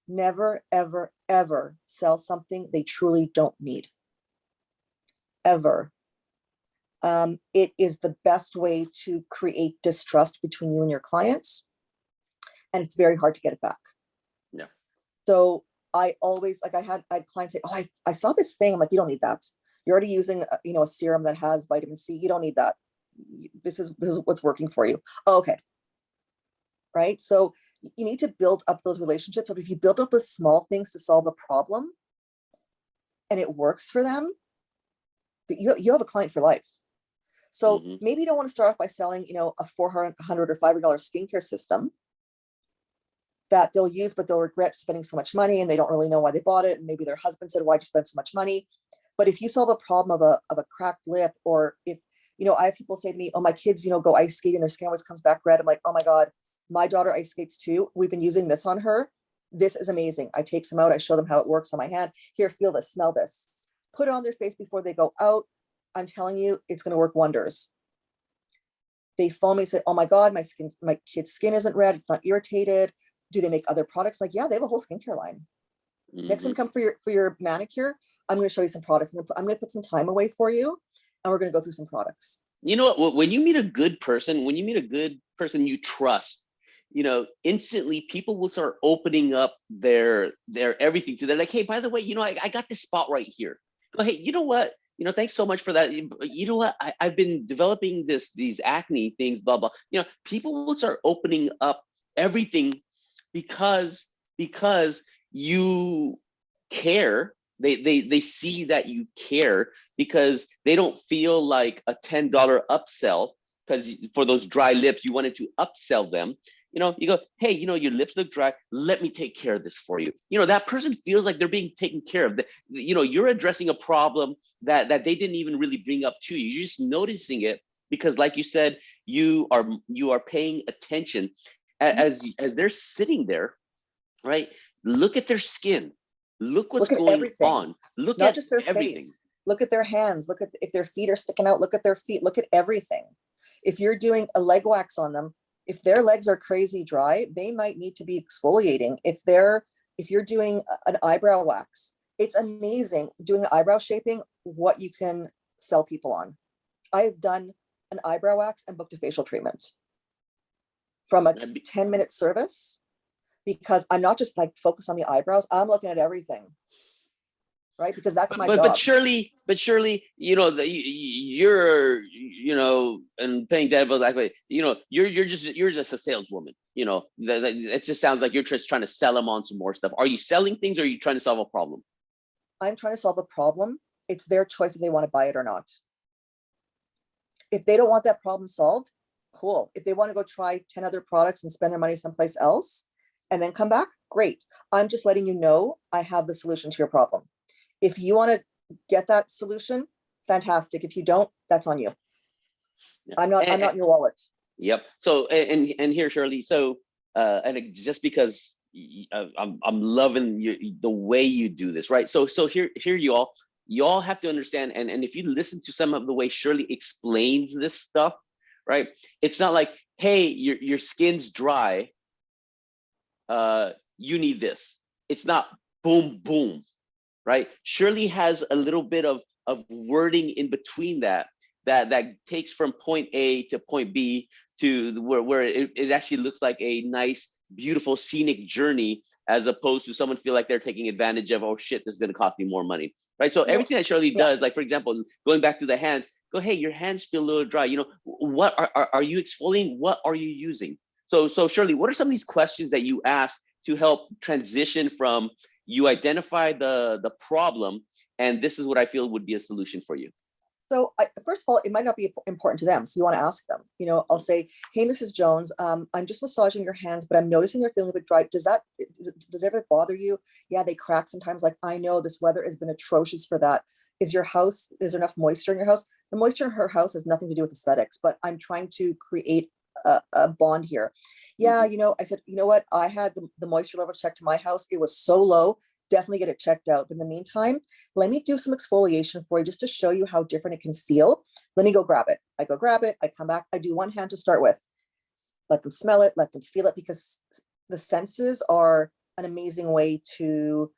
never, ever, ever sell something they truly don't need. Ever. It is the best way to create distrust between you and your clients, and it's very hard to get it back. Yeah. So I always, like, I had clients say, oh, I saw this thing. I'm like, you don't need that. You're already using, a serum that has vitamin C. You don't need that. This is what's working for you. Oh, okay. Right. So you need to build up those relationships. But if you build up with small things to solve a problem and it works for them, you have a client for life. So maybe you don't want to start off by selling, a $400 or $500 skincare system that they'll use, but they'll regret spending so much money and they don't really know why they bought it. And maybe their husband said, why'd you spend so much money? But if you solve a problem of a cracked lip, or if, I have people say to me, oh, my kids, go ice skating and their skin always comes back red. I'm like, oh my God, my daughter ice skates too. We've been using this on her. This is amazing. I take some out. I show them how it works on my hand. Here, feel this, smell this. Put it on their face before they go out. I'm telling you, it's going to work wonders. They phone me and say, oh my God, my kid's skin isn't red. It's not irritated. Do they make other products? I'm like, yeah, they have a whole skincare line. Next time you come for your manicure, I'm going to show you some products. I'm going to put some time away for you, and we're going to go through some products. You know what? When you meet a good person, you trust, instantly people will start opening up their everything to. They're like, hey, by the way, I got this spot right here. Go, hey, you know what? Thanks so much for that. You know what? I've been developing these acne things, blah, blah. People will start opening up everything because you care. They see that you care, because they don't feel like a $10 upsell, because for those dry lips, you wanted to upsell them. You go, hey, your lips look dry. Let me take care of this for you. That person feels like they're being taken care of. You're addressing a problem that they didn't even really bring up to you. You're just noticing it because, like you said, you are paying attention as they're sitting there, right? Look at their skin. Look what's going everything. on. Look Not at just their everything. face. Look at their hands. Look at if their feet are sticking out. Look at their feet. Look at everything. If you're doing a leg wax on them, if their legs are crazy dry, they might need to be exfoliating. If you're doing an eyebrow wax, it's amazing doing eyebrow shaping, what you can sell people on. I have done an eyebrow wax and booked a facial treatment from a 10-minute service, because I'm not just like focused on the eyebrows. I'm looking at everything. Right, because that's my job. But Shirli, you're, and paying devil's advocate, you're just a saleswoman. It just sounds like you're just trying to sell them on some more stuff. Are you selling things, or are you trying to solve a problem? I'm trying to solve a problem. It's their choice if they want to buy it or not. If they don't want that problem solved, cool. If they want to go try 10 other products and spend their money someplace else and then come back, great. I'm just letting you know I have the solution to your problem. If you want to get that solution, fantastic. If you don't, that's on you. Yeah. I'm not in your wallet. Yep. So, and here, Shirli. So, and just because I'm loving the way you do this, right? So here you all have to understand, and if you listen to some of the way Shirli explains this stuff, right? It's not like, hey, your skin's dry. You need this. It's not boom, boom. Right? Shirli has a little bit of wording in between that takes from point A to point B to where it actually looks like a nice, beautiful, scenic journey, as opposed to someone feel like they're taking advantage of, oh shit, this is going to cost me more money. Right? So everything that Shirli does, like for example, going back to the hands, go, hey, your hands feel a little dry. What are you exfoliating? What are you using? So Shirli, what are some of these questions that you ask to help transition from you identify the problem, and this is what I feel would be a solution for you? So first of all, it might not be important to them. So you want to ask them, I'll say, hey, Mrs. Jones, I'm just massaging your hands, but I'm noticing they're feeling a bit dry. Does it ever bother you? Yeah, they crack sometimes. Like, I know this weather has been atrocious for that. Is there enough moisture in your house? The moisture in her house has nothing to do with aesthetics, but I'm trying to create a bond here. Yeah, I said, you know what? I had the moisture level checked to my house. It was so low. Definitely get it checked out. But in the meantime, let me do some exfoliation for you just to show you how different it can feel. Let me go grab it. I go grab it. I come back. I do one hand to start with. Let them smell it. Let them feel it, because the senses are an amazing way to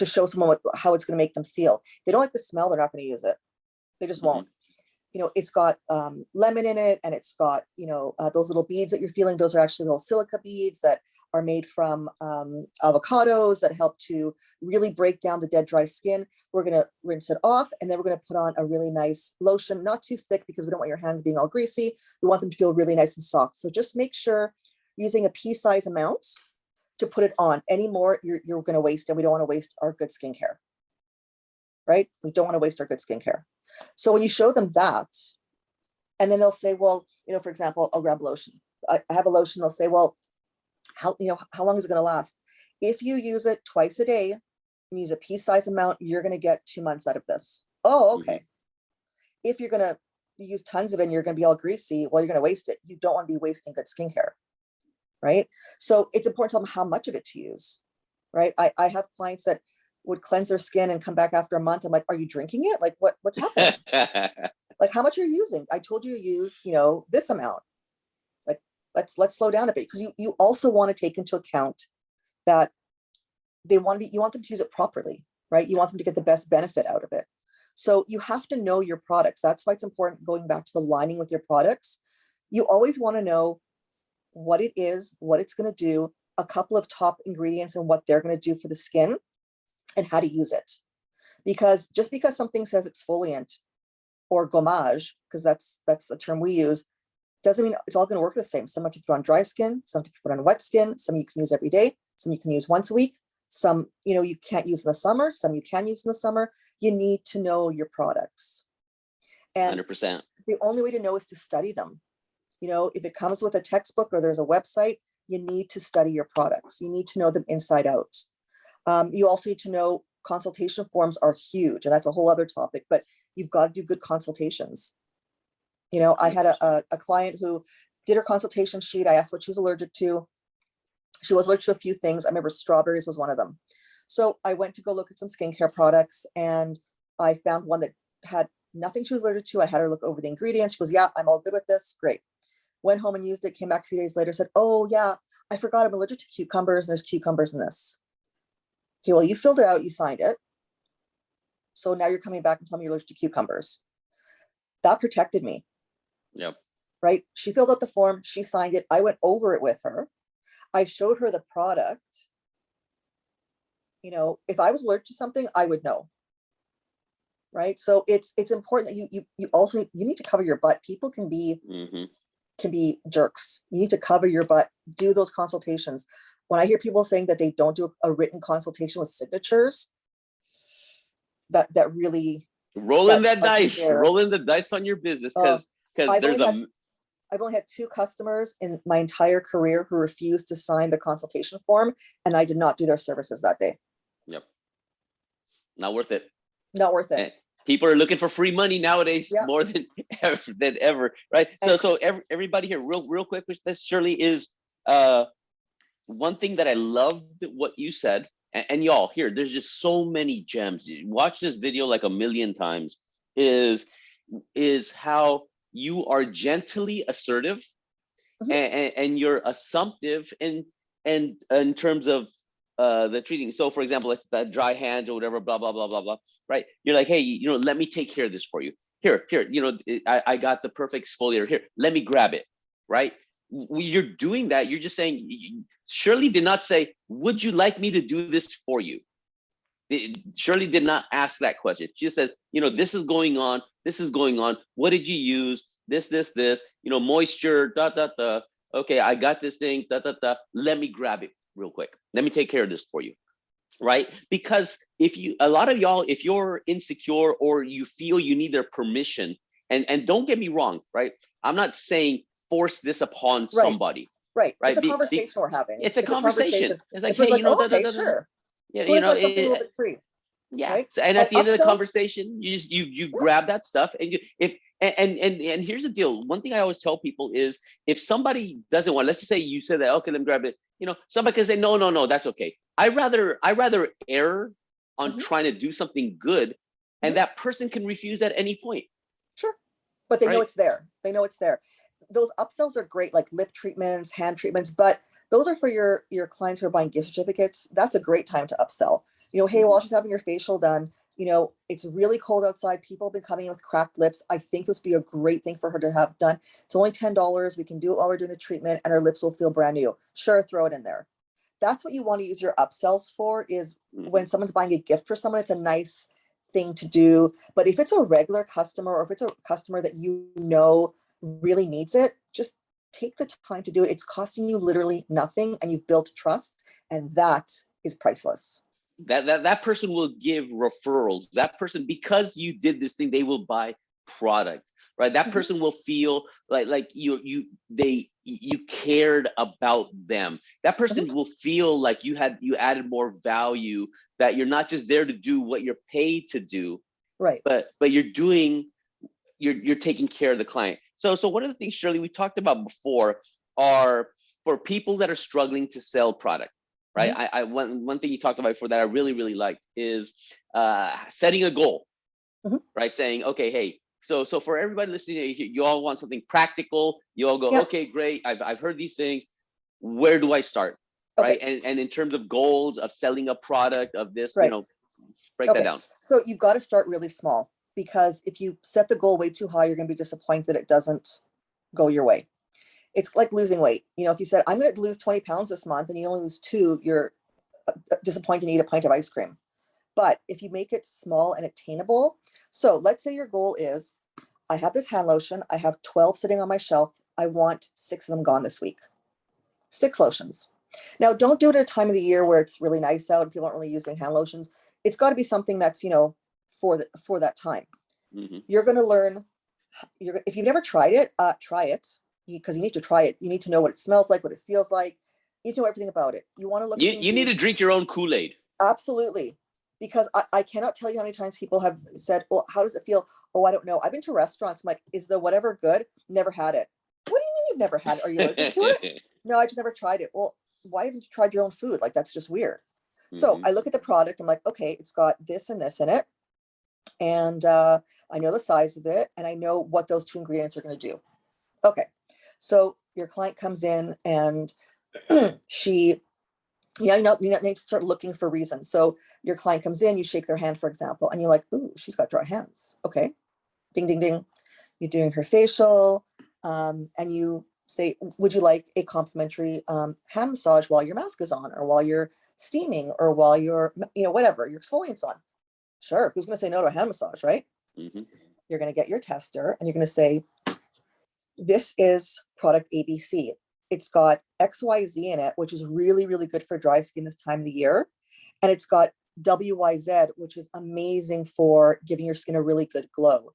show someone how it's going to make them feel. If they don't like the smell, they're not going to use it. They just won't. it's got lemon in it, and it's got, those little beads that you're feeling. Those are actually little silica beads that are made from avocados that help to really break down the dead, dry skin. We're going to rinse it off, and then we're going to put on a really nice lotion, not too thick because we don't want your hands being all greasy. We want them to feel really nice and soft. So just make sure using a pea-size amount to put it on. Any more, you're going to waste, and we don't want to waste our good skincare, right? We don't want to waste our good skincare. So when you show them that, and then they'll say, well, for example, I'll grab lotion. I have a lotion. They'll say, well, how long is it going to last? If you use it twice a day and use a pea-size amount, you're going to get 2 months out of this. Oh, okay. If you're going to use tons of it and you're going to be all greasy, well, you're going to waste it. You don't want to be wasting good skincare, right? So it's important to tell them how much of it to use, right? I have clients that would cleanse their skin and come back after a month. I'm like, are you drinking it? Like what's happening? Like, how much are you using? I told you to use, this amount. Like, let's slow down a bit, because you also want to take into account that you want them to use it properly, right? You want them to get the best benefit out of it. So you have to know your products. That's why it's important, going back to aligning with your products. You always want to know what it is, what it's going to do, a couple of top ingredients and what they're going to do for the skin, and how to use it. Because just because something says exfoliant or gommage, because that's the term we use, doesn't mean it's all going to work the same. Some you can put on dry skin, some you can put on wet skin, some you can use every day, some you can use once a week, some you can't use in the summer, some you can use in the summer. You need to know your products. And 100%. the only way to know is to study them. If it comes with a textbook or there's a website, you need to study your products. You need to know them inside out. You also need to know consultation forms are huge, and that's a whole other topic, but you've got to do good consultations. I had a client who did her consultation sheet. I asked what she was allergic to. She was allergic to a few things. I remember strawberries was one of them. So I went to go look at some skincare products, and I found one that had nothing she was allergic to. I had her look over the ingredients. She goes, yeah, I'm all good with this. Great. Went home and used it, came back a few days later, said, oh yeah, I forgot I'm allergic to cucumbers, and there's cucumbers in this. Okay, well, you filled it out, you signed it. So now you're coming back and telling me you're allergic to cucumbers. That protected me. Yep. Right? She filled out the form, she signed it. I went over it with her. I showed her the product. If I was allergic to something, I would know. Right? So it's important that you also need to cover your butt. People can be jerks. You need to cover your butt, do those consultations. When I hear people saying that they don't do a written consultation with signatures, that really rolling the dice on your business, because there's I've only had 2 customers in my entire career who refused to sign the consultation form, and I did not do their services that day. Yep. Not worth it. Not worth it. And people are looking for free money nowadays, more than ever, right? So everybody here, real quick, this Shirley is one thing that I loved what you said, and y'all here, there's just so many gems. Watch this video like a million times. Is how you are gently assertive, and you're assumptive in terms of the treating. So for example, it's that dry hands or whatever, blah blah blah blah blah, right? You're like, hey, let me take care of this for you. Here, I got the perfect exfoliator here. Let me grab it, right? You're doing that. You're just saying. Shirley did not say, would you like me to do this for you? Shirley did not ask that question. She just says, this is going on. This is going on. What did you use? This, moisture, Okay, I got this thing, Let me grab it real quick. Let me take care of this for you, right? Because a lot of y'all, if you're insecure or you feel you need their permission, and don't get me wrong, right? I'm not saying force this upon somebody. Right. It's a conversation we're having. It's a conversation. It's like, hey, okay, sure. Yeah, something a little bit free. Yeah. Right? And at the end of the conversation, you grab that stuff, and and here's the deal. One thing I always tell people is, if somebody doesn't want, let's just say you said that, okay, let me grab it. Somebody can say, no, that's okay. I rather err on trying to do something good, and that person can refuse at any point. Sure. But they know it's there. They know it's there. Those upsells are great, like lip treatments, hand treatments, but those are for your clients who are buying gift certificates. That's a great time to upsell. Hey, while she's having your facial done, You know, it's really cold outside. People have been coming in with cracked lips. I think this would be a great thing for her to have done. It's only $10. We can do it while we're doing the treatment and our lips will feel brand new. Sure, throw it in there. That's what you want to use your upsells for, is when someone's buying a gift for someone, it's a nice thing to do. But if it's a regular customer, or if it's a customer that you know really needs it, just take the time to do it. It's costing you literally nothing, and you've built trust, and that is priceless. That person will give referrals. That person, because you did this thing, they will buy product, right? That person will feel like you cared about them. That person will feel like you added more value, that you're not just there to do what you're paid to do, Right. but you're taking care of the client. So one of the things, Shirley, we talked about before are for people that are struggling to sell product. Right. One thing you talked about before that I really, really liked is setting a goal, right? Saying, okay, hey, so for everybody listening, you all want something practical. You all go, okay, great. I've heard these things. Where do I start? Right. And in terms of goals of selling a product of this, you know, break that down. So you've got to start really small, because if you set the goal way too high, you're going to be disappointed it doesn't go your way. It's like losing weight. You know, if you said, I'm going to lose 20 pounds this month and you only lose 2, you're disappointed and eat a pint of ice cream. But if you make it small and attainable, so let's say your goal is, I have this hand lotion, I have 12 sitting on my shelf, I want 6 of them gone this week. 6 lotions. Now, don't do it at a time of the year where it's really nice out and people aren't really using hand lotions. It's got to be something that's, you know, for that time. You're going to learn. If you've never tried it, try it, because you need to try it. You need to know what it smells like, what it feels like. You need to know everything about it. You want to look. You need to drink your own Kool-Aid. Absolutely, because I cannot tell you how many times people have said, "Well, how does it feel?" Oh, I don't know. I've been to restaurants. I'm like, is the whatever good? Never had it. What do you mean you've never had it? Are you allergic to it? No, I just never tried it. Well, why haven't you tried your own food? Like, that's just weird. So I look at the product. I'm like, okay, it's got this and this in it, and I know the size of it, and I know what those 2 ingredients are going to do. Okay, so your client comes in and she, you need to start looking for reasons. So your client comes in, you shake their hand, for example, and you're like, ooh, she's got dry hands. Okay, ding, ding, ding. You're doing her facial, and you say, would you like a complimentary hand massage while your mask is on, or while you're steaming, or while you're, whatever, your exfoliant's on? Sure, who's going to say no to a hand massage, right? You're going to get your tester and you're going to say, this is product ABC. It's got XYZ in it, which is really, really good for dry skin this time of the year. And it's got WYZ, which is amazing for giving your skin a really good glow.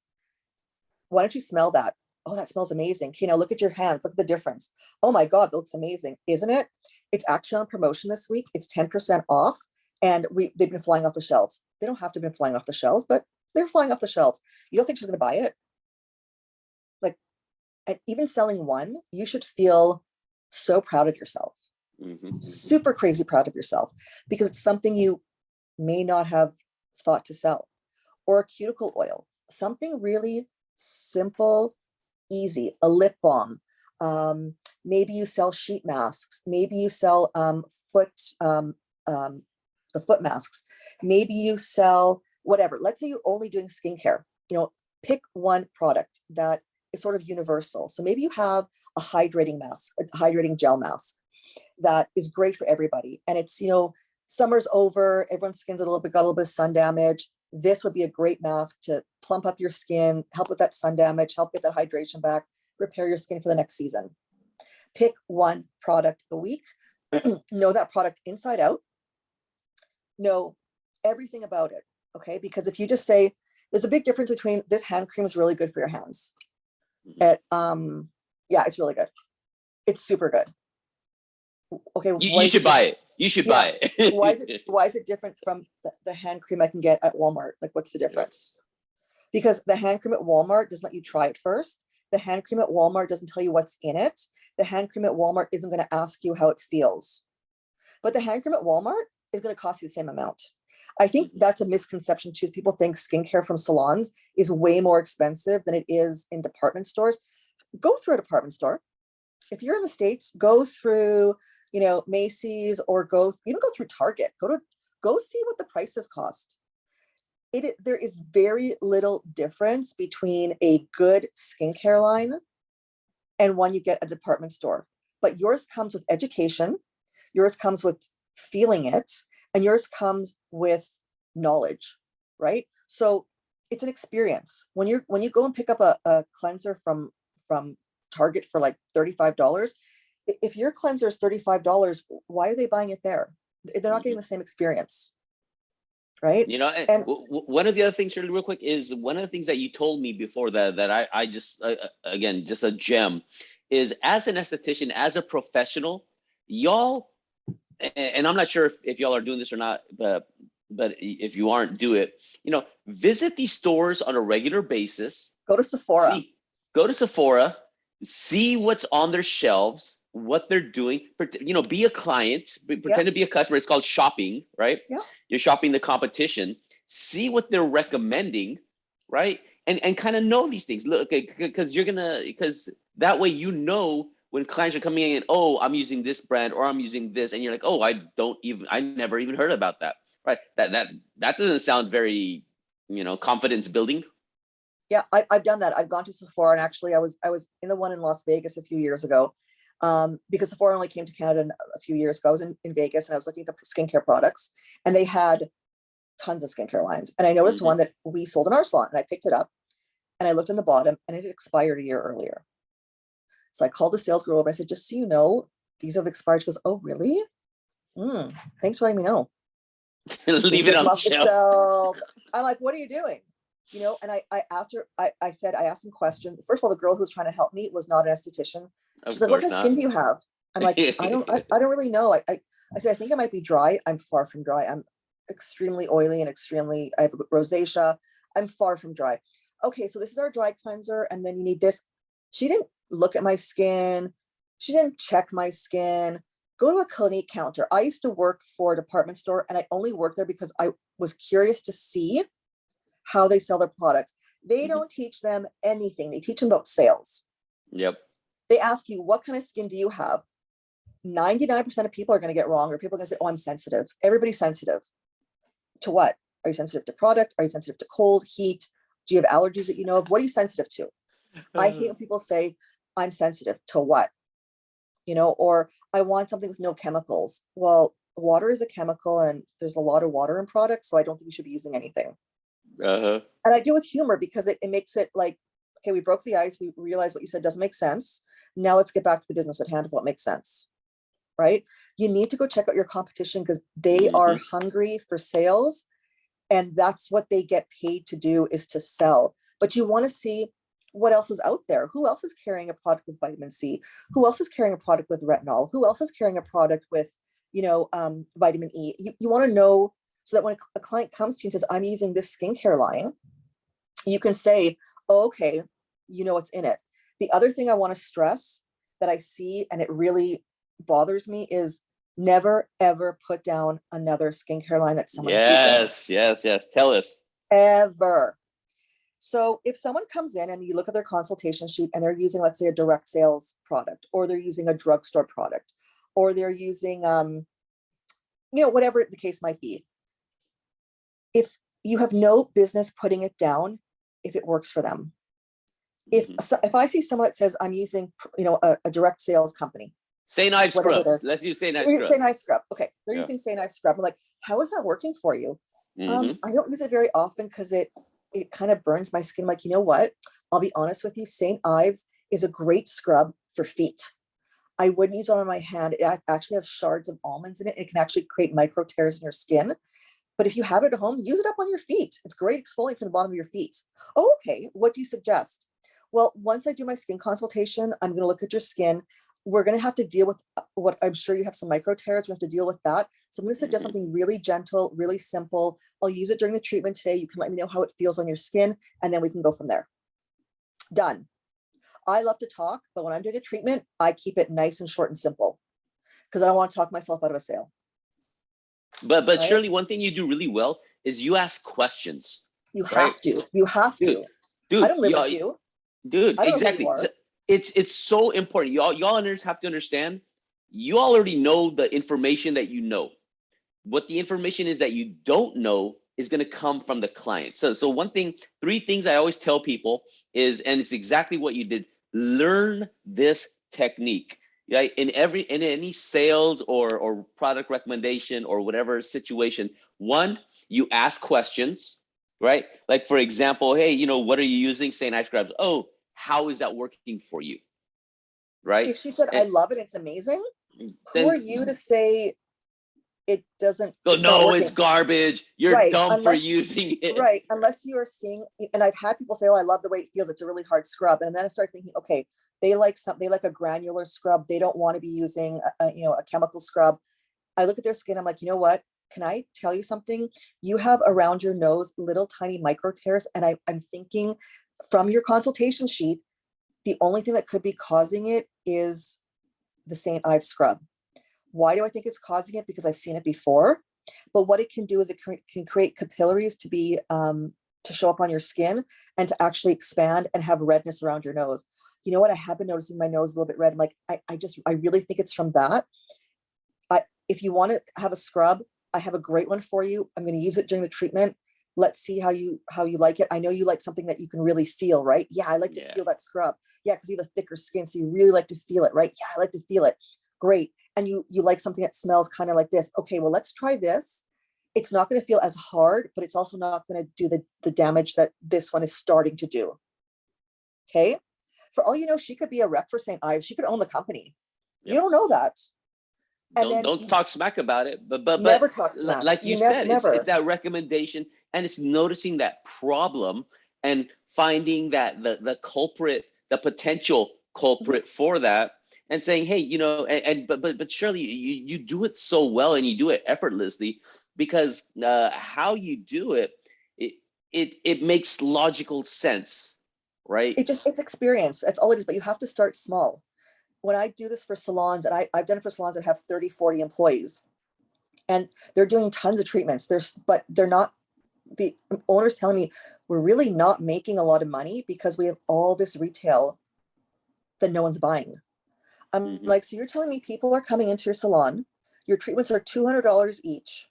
Why don't you smell that? Oh, that smells amazing. Okay, now look at your hands. Look at the difference. Oh my God, that looks amazing, isn't it? It's actually on promotion this week. It's 10% off. And they've been flying off the shelves. They don't have to have been flying off the shelves, but they're flying off the shelves. You don't think she's going to buy it? Like, and even selling one, you should feel so proud of yourself. Super crazy proud of yourself, because it's something you may not have thought to sell. Or a cuticle oil, something really simple, easy, a lip balm. Maybe you sell sheet masks. Maybe you sell the foot masks. Maybe you sell whatever. Let's say you're only doing skincare. Pick one product that is sort of universal. So maybe you have a hydrating mask, a hydrating gel mask that is great for everybody. And it's, summer's over, everyone's skin's got a little bit of sun damage. This would be a great mask to plump up your skin, help with that sun damage, help get that hydration back, repair your skin for the next season. Pick one product a week. Know that product inside out. Know everything about it, okay? Because if you just say, there's a big difference between, this hand cream is really good for your hands. Yeah, it's really good. It's super good. Okay, you should buy it. You should buy it. Why is it different from the hand cream I can get at Walmart? Like, what's the difference? Because the hand cream at Walmart doesn't let you try it first. The hand cream at Walmart doesn't tell you what's in it. The hand cream at Walmart isn't going to ask you how it feels. But the hand cream at Walmart is going to cost you the same amount. I think that's a misconception too. People think skincare from salons is way more expensive than it is in department stores. Go through a department store. If you're in the States, go through, Macy's, or go through Target. Go see what the prices cost. there is very little difference between a good skincare line and one you get at a department store. But yours comes with education, yours comes with feeling it, and yours comes with knowledge, right? So it's an experience. When you go and pick up a cleanser from Target for like $35, if your cleanser is $35, why are they buying it there? They're not getting the same experience, right? You know, and And one of the other things, Shirley, real quick, is one of the things that you told me before that I just, again, just a gem, is as an esthetician, as a professional, y'all, and I'm not sure if y'all are doing this or not, but if you aren't, do it. You know, visit these stores on a regular basis. go to Sephora. Go to Sephora, see what's on their shelves, what they're doing. You know, be a client, pretend to be a customer. It's called shopping, right? Yeah. You're shopping the competition. See what they're recommending, right? And kind of know these things. Look, because that way you know when clients are coming in, oh, I'm using this brand or I'm using this, and you're like, oh, I never even heard about that, right? That doesn't sound very, confidence building. Yeah, I've done that. I've gone to Sephora, and actually I was in the one in Las Vegas a few years ago, because Sephora only came to Canada a few years ago. I was in Vegas, and I was looking at the skincare products, and they had tons of skincare lines. And I noticed one that we sold in our salon, and I picked it up, and I looked in the bottom, and it had expired a year earlier. So I called the sales girl over. I said, just so you know, these have expired. She goes, oh, really? Thanks for letting me know. Leave it on the shelf. I'm like, what are you doing? And I asked her, I asked some questions. First of all, the girl who was trying to help me was not an esthetician. She's like, what kind of skin do you have? I'm like, I don't really know. I said, I think I might be dry. I'm far from dry. I'm extremely oily and I have rosacea. I'm far from dry. Okay, so this is our dry cleanser, and then you need this. She didn't look at my skin. She didn't check my skin. Go to a Clinique counter. I used to work for a department store, and I only worked there because I was curious to see how they sell their products. They don't teach them anything. They teach them about sales. Yep. They ask you, what kind of skin do you have? 99% of people are going to get wrong, or people are going to say, oh, I'm sensitive. Everybody's sensitive. To what? Are you sensitive to product? Are you sensitive to cold, heat? Do you have allergies that you know of? What are you sensitive to? I hate when people say, I'm sensitive to what? Or I want something with no chemicals. Well, water is a chemical, and there's a lot of water in products, so I don't think you should be using anything. And I do with humor, because it makes it like, okay, we broke the ice. We realized what you said doesn't make sense. Now let's get back to the business at hand of what makes sense, right? You need to go check out your competition, because they are hungry for sales, and that's what they get paid to do, is to sell. But you want to see what else is out there. Who else is carrying a product with vitamin C? Who else is carrying a product with retinol? Who else is carrying a product with, vitamin E? You want to know, so that when a client comes to you and says, I'm using this skincare line, you can say, oh, okay, you know what's in it. The other thing I want to stress that I see, and it really bothers me, is never, ever put down another skincare line that someone is using. Yes. Tell us. Ever. So if someone comes in and you look at their consultation sheet, and they're using, let's say, a direct sales product, or they're using a drugstore product, or they're using, whatever the case might be. If you have no business putting it down, if it works for them. If I see someone that says, I'm using, a direct sales company. Say Knife Scrub. Let's use Say Knife Scrub. Say Knife Scrub. Okay. They're using Say Knife Scrub. I'm like, how is that working for you? I don't use it very often, because it kind of burns my skin. I'm like, you know what? I'll be honest with you. St. Ives is a great scrub for feet. I wouldn't use it on my hand. It actually has shards of almonds in it. It can actually create micro tears in your skin. But if you have it at home, use it up on your feet. It's great exfoliant for the bottom of your feet. Oh, okay. What do you suggest? Well, once I do my skin consultation, I'm going to look at your skin. We're going to have to deal with what I'm sure you have, some micro tears. We have to deal with that. So I'm going to suggest something really gentle, really simple. I'll use it during the treatment today. You can let me know how it feels on your skin, and then we can go from there. Done. I love to talk, but when I'm doing a treatment, I keep it nice and short and simple, because I don't want to talk myself out of a sale. But right? Shirley, one thing you do really well is you ask questions. You have to. You have to. Dude, I don't live with you. Dude, exactly. It's so important. Y'all have to understand. You already know the information that you know. What the information is that you don't know is going to come from the client. So one thing, three things I always tell people is, and it's exactly what you did, learn this technique. Right? In any sales or product recommendation or whatever situation, one, you ask questions, right? Like for example, hey, what are you using? Say ice scrubs. Oh, how is that working for you? Right? If she said, I And love it, it's amazing, who are then you to say it doesn't, go, it's not no, it's working? garbage. You're Right. dumb for Unless, using it. right. Unless you are seeing, and I've had people say, oh, I love the way it feels. It's a really hard scrub. And then I start thinking, okay, they like a granular scrub. They don't want to be using a chemical scrub. I look at their skin. I'm like, you know what? Can I tell you something? You have around your nose little tiny micro tears. And I'm thinking from your consultation sheet, the only thing that could be causing it is the St. Ives scrub. Why do I think it's causing it? Because I've seen it before. But what it can do is it can create capillaries to be to show up on your skin and to actually expand and have redness around your nose. You know what? I have been noticing my nose a little bit red. I'm like, I really think it's from that. If you want to have a scrub, I have a great one for you. I'm going to use it during the treatment. Let's see how you like it. I know you like something that you can really feel, right? Yeah, I like to feel that scrub. Yeah, because you have a thicker skin, so you really like to feel it, right? Yeah, I like to feel it. Great. And you like something that smells kind of like this. Okay, well, let's try this. It's not going to feel as hard, but it's also not going to do the damage that this one is starting to do. Okay. For all you know, she could be a rep for St. Ives. She could own the company. Yep. You don't know that. And don't talk smack about it, but never talk smack. Like you said, it's that recommendation, and it's noticing that problem and finding that the culprit, the potential culprit for that, and saying, hey, but Shirley, you do it so well and you do it effortlessly because how you do it, it makes logical sense, right? It's experience. That's all it is. But you have to start small. When I do this for salons, and I've done it for salons that have 30, 40 employees, and they're doing tons of treatments. But they're not, the owner's telling me, we're really not making a lot of money because we have all this retail that no one's buying. I'm like, so you're telling me people are coming into your salon, your treatments are $200 each.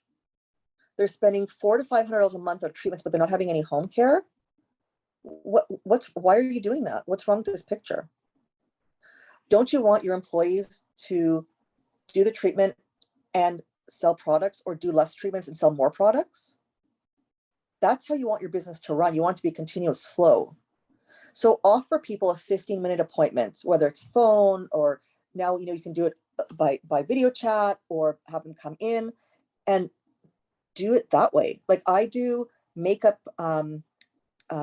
They're spending $400 to $500 a month on treatments, but they're not having any home care. Why are you doing that? What's wrong with this picture? Don't you want your employees to do the treatment and sell products, or do less treatments and sell more products? That's how you want your business to run. You want it to be a continuous flow. So offer people a 15-minute appointment, whether it's phone or now, you can do it by video chat or have them come in and do it that way. Like I do makeup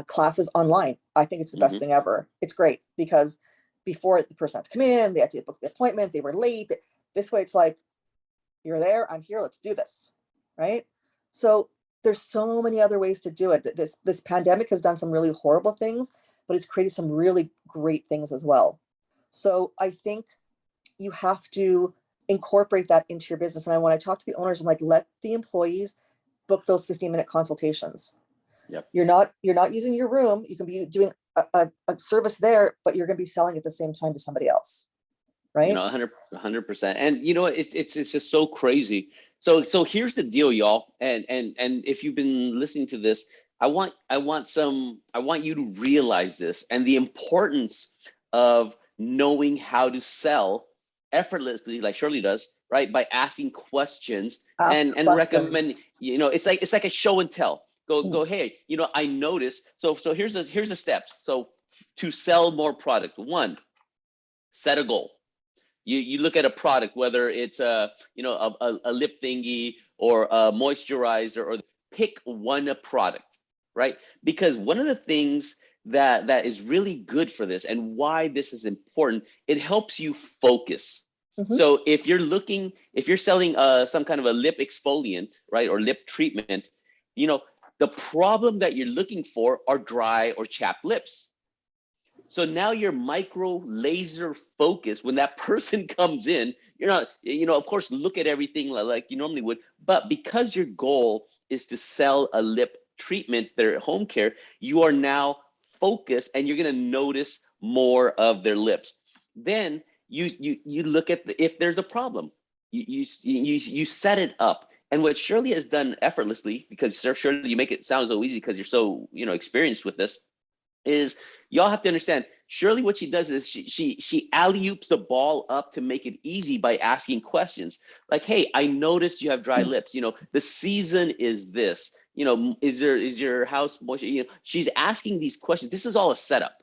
classes online. I think it's the best thing ever. It's great because before the person had to come in, they had to book the appointment, they were late. This way it's like, you're there, I'm here, let's do this, right? So there's so many other ways to do it. This pandemic has done some really horrible things, but it's created some really great things as well. So I think you have to incorporate that into your business. And when I talk to the owners, I'm like, let the employees book those 15-minute consultations. Yep. You're not using your room. You can be doing a service there, but you're going to be selling at the same time to somebody else, right? 100%. And it's just so crazy. So here's the deal, y'all. And if you've been listening to this, I want you to realize this and the importance of knowing how to sell effortlessly, like Shirley does, right? By asking questions and recommend. It's like a show and tell. Go. Hey, I noticed. So here's the steps. So to sell more product, one, set a goal. You look at a product, whether it's a lip thingy or a moisturizer, or pick one product, right? Because one of the things that is really good for this and why this is important, it helps you focus. So if you're selling some kind of a lip exfoliant, right, or lip treatment, the problem that you're looking for are dry or chapped lips. So now you're micro laser focused. When that person comes in, you're not, of course, look at everything like you normally would, but because your goal is to sell a lip treatment, their home care, you are now focused and you're going to notice more of their lips. Then you look at if there's a problem, you set it up. And what Shirley has done effortlessly, because Shirley, you make it sound so easy because you're so, experienced with this, is y'all have to understand, Shirley, what she does is she alley-oops the ball up to make it easy by asking questions. Like, hey, I noticed you have dry lips. The season is this. Is your house moisture? She's asking these questions. This is all a setup.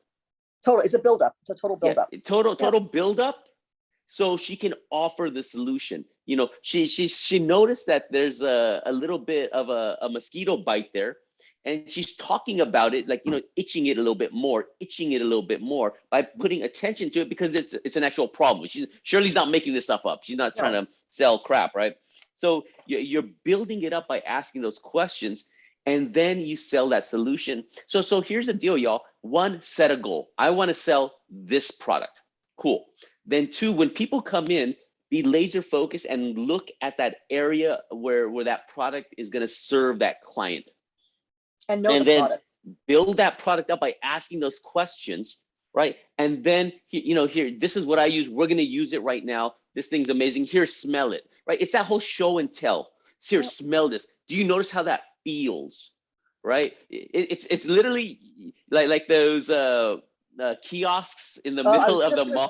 Total, it's a buildup. It's a total buildup. Yeah, total buildup. So she can offer the solution. She noticed that there's a little bit of a mosquito bite there, and she's talking about it, like, itching it a little bit more by putting attention to it, because it's an actual problem. Shirley's not making this stuff up. She's not trying to sell crap, right? So you're building it up by asking those questions, and then you sell that solution. So here's the deal, y'all. One, set a goal. I want to sell this product. Cool. Then two, when people come in, be laser focused and look at that area where that product is going to serve that client. And know the then product. Build that product up by asking those questions, right? And then, here, this is what I use. We're going to use it right now. This thing's amazing. Here, smell it, right? It's that whole show and tell. Here, smell this. Do you notice how that feels, right? It's literally like those kiosks in the middle of the mall.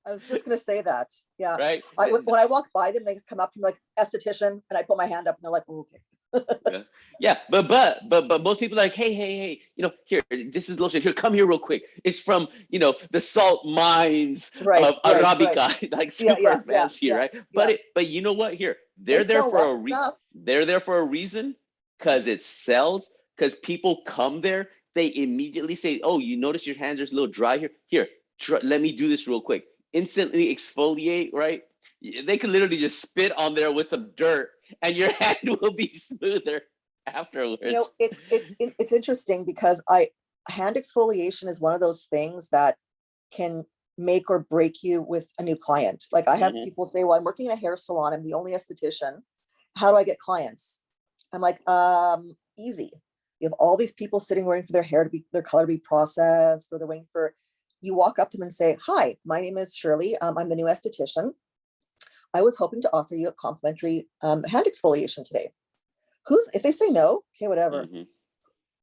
I was just going to say that. Yeah. Right. When I walk by them, they come up and like, esthetician, and I put my hand up and they're like, oh, okay. Yeah, but most people are like, hey, here, this is lotion. Here, come here real quick. It's from, the salt mines of Arabica, right. Like super fancy, right? But you know what? Here, they're there for a reason. They're there for a reason, because it sells, because people come there. They immediately say, oh, you notice your hands are a little dry here. Here, let me do this real quick. Instantly exfoliate, right? They could literally just spit on there with some dirt, and your hand will be smoother afterwards. It's interesting, because hand exfoliation is one of those things that can make or break you with a new client. Like, I have people say, well, I'm working in a hair salon. I'm the only esthetician. How do I get clients? I'm like, easy. You have all these people sitting waiting for their color to be processed, or they're waiting for. You walk up to them and say, hi, my name is Shirley. I'm the new esthetician. I was hoping to offer you a complimentary hand exfoliation today. If they say no, okay, whatever.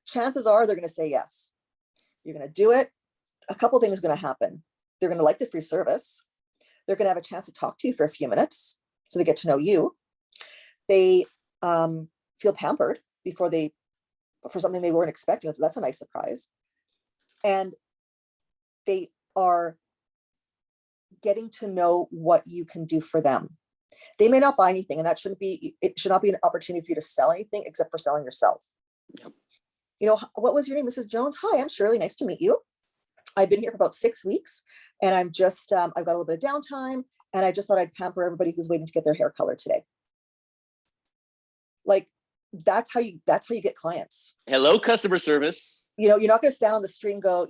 Chances are they're going to say yes. You're going to do it. A couple of things are going to happen. They're going to like the free service. They're going to have a chance to talk to you for a few minutes, so they get to know you. They feel pampered for something they weren't expecting. So that's a nice surprise. And they are getting to know what you can do for them. They may not buy anything, and it should not be an opportunity for you to sell anything except for selling yourself. Yep. What was your name? Mrs. Jones? Hi, I'm Shirley. Nice to meet you. I've been here for about 6 weeks, and I'm just, I've got a little bit of downtime, and I just thought I'd pamper everybody who's waiting to get their hair colored today. Like, that's how you get clients. Hello, customer service. You're not going to stand on the street and go,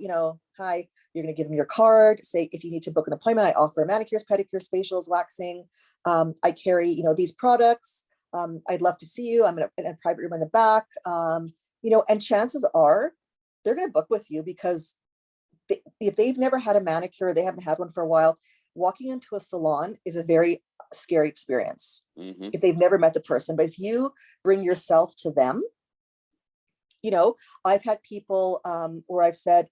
hi. You're going to give them your card. Say, if you need to book an appointment, I offer manicures, pedicures, facials, waxing. I carry, these products. I'd love to see you. I'm in a private room in the back. And chances are they're going to book with you, because if they've never had a manicure, they haven't had one for a while. Walking into a salon is a very scary experience if they've never met the person. But if you bring yourself to them, I've had people where I've said,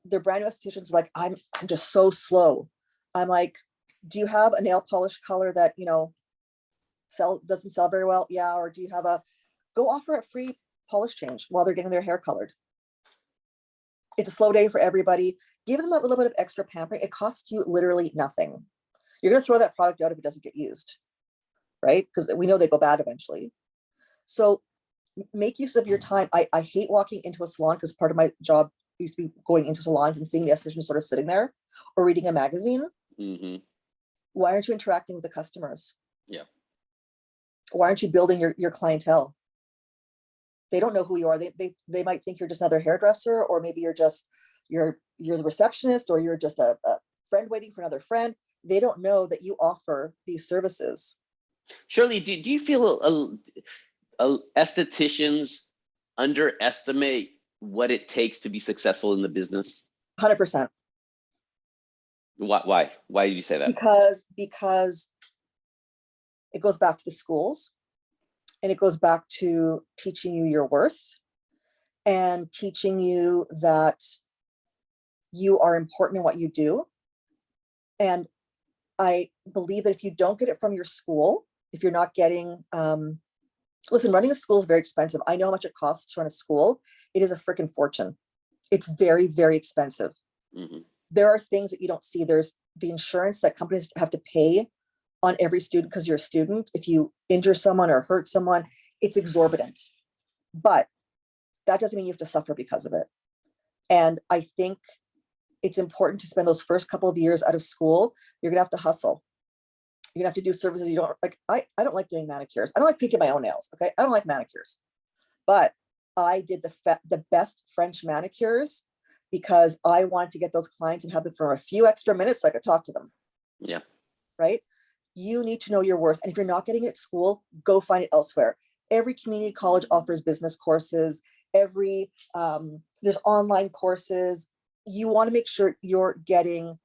they're brand new estheticians, like, I'm just so slow. I'm like, do you have a nail polish color that, doesn't sell very well? Yeah. Or do you have go offer a free polish change while they're getting their hair colored. It's a slow day for everybody. Give them a little bit of extra pampering. It costs you literally nothing. You're going to throw that product out if it doesn't get used, right? Because we know they go bad eventually. So make use of your time. I hate walking into a salon, because part of my job used to be going into salons and seeing the esthetician sort of sitting there or reading a magazine. Why aren't you interacting with the customers? Yeah. Why aren't you building your clientele? They don't know who you are. They might think you're just another hairdresser, or maybe you're the receptionist, or you're just a friend waiting for another friend. They don't know that you offer these services. Shirley, do you feel estheticians underestimate what it takes to be successful in the business? 100%. Why? Why did you say that? Because it goes back to the schools. And it goes back to teaching you your worth and teaching you that you are important in what you do. And I believe that if you don't get it from your school, if you're not getting, listen, running a school is very expensive. I know how much it costs to run a school. It is a freaking fortune. It's very, very expensive. Mm-hmm. There are things that you don't see. There's the insurance that companies have to pay on every student because you're a student. If you injure someone or hurt someone, it's exorbitant. But that doesn't mean you have to suffer because of it. And I think it's important to spend those first couple of years out of school. You're gonna have to hustle. You're gonna have to do services you don't like. I don't like doing manicures. I don't like painting my own nails. Okay, I don't like manicures. But I did the best French manicures because I wanted to get those clients and have them for a few extra minutes so I could talk to them. Yeah. Right? You need to know your worth. And if you're not getting it at school, go find it elsewhere. Every community college offers business courses. There's online courses. You want to make sure you're getting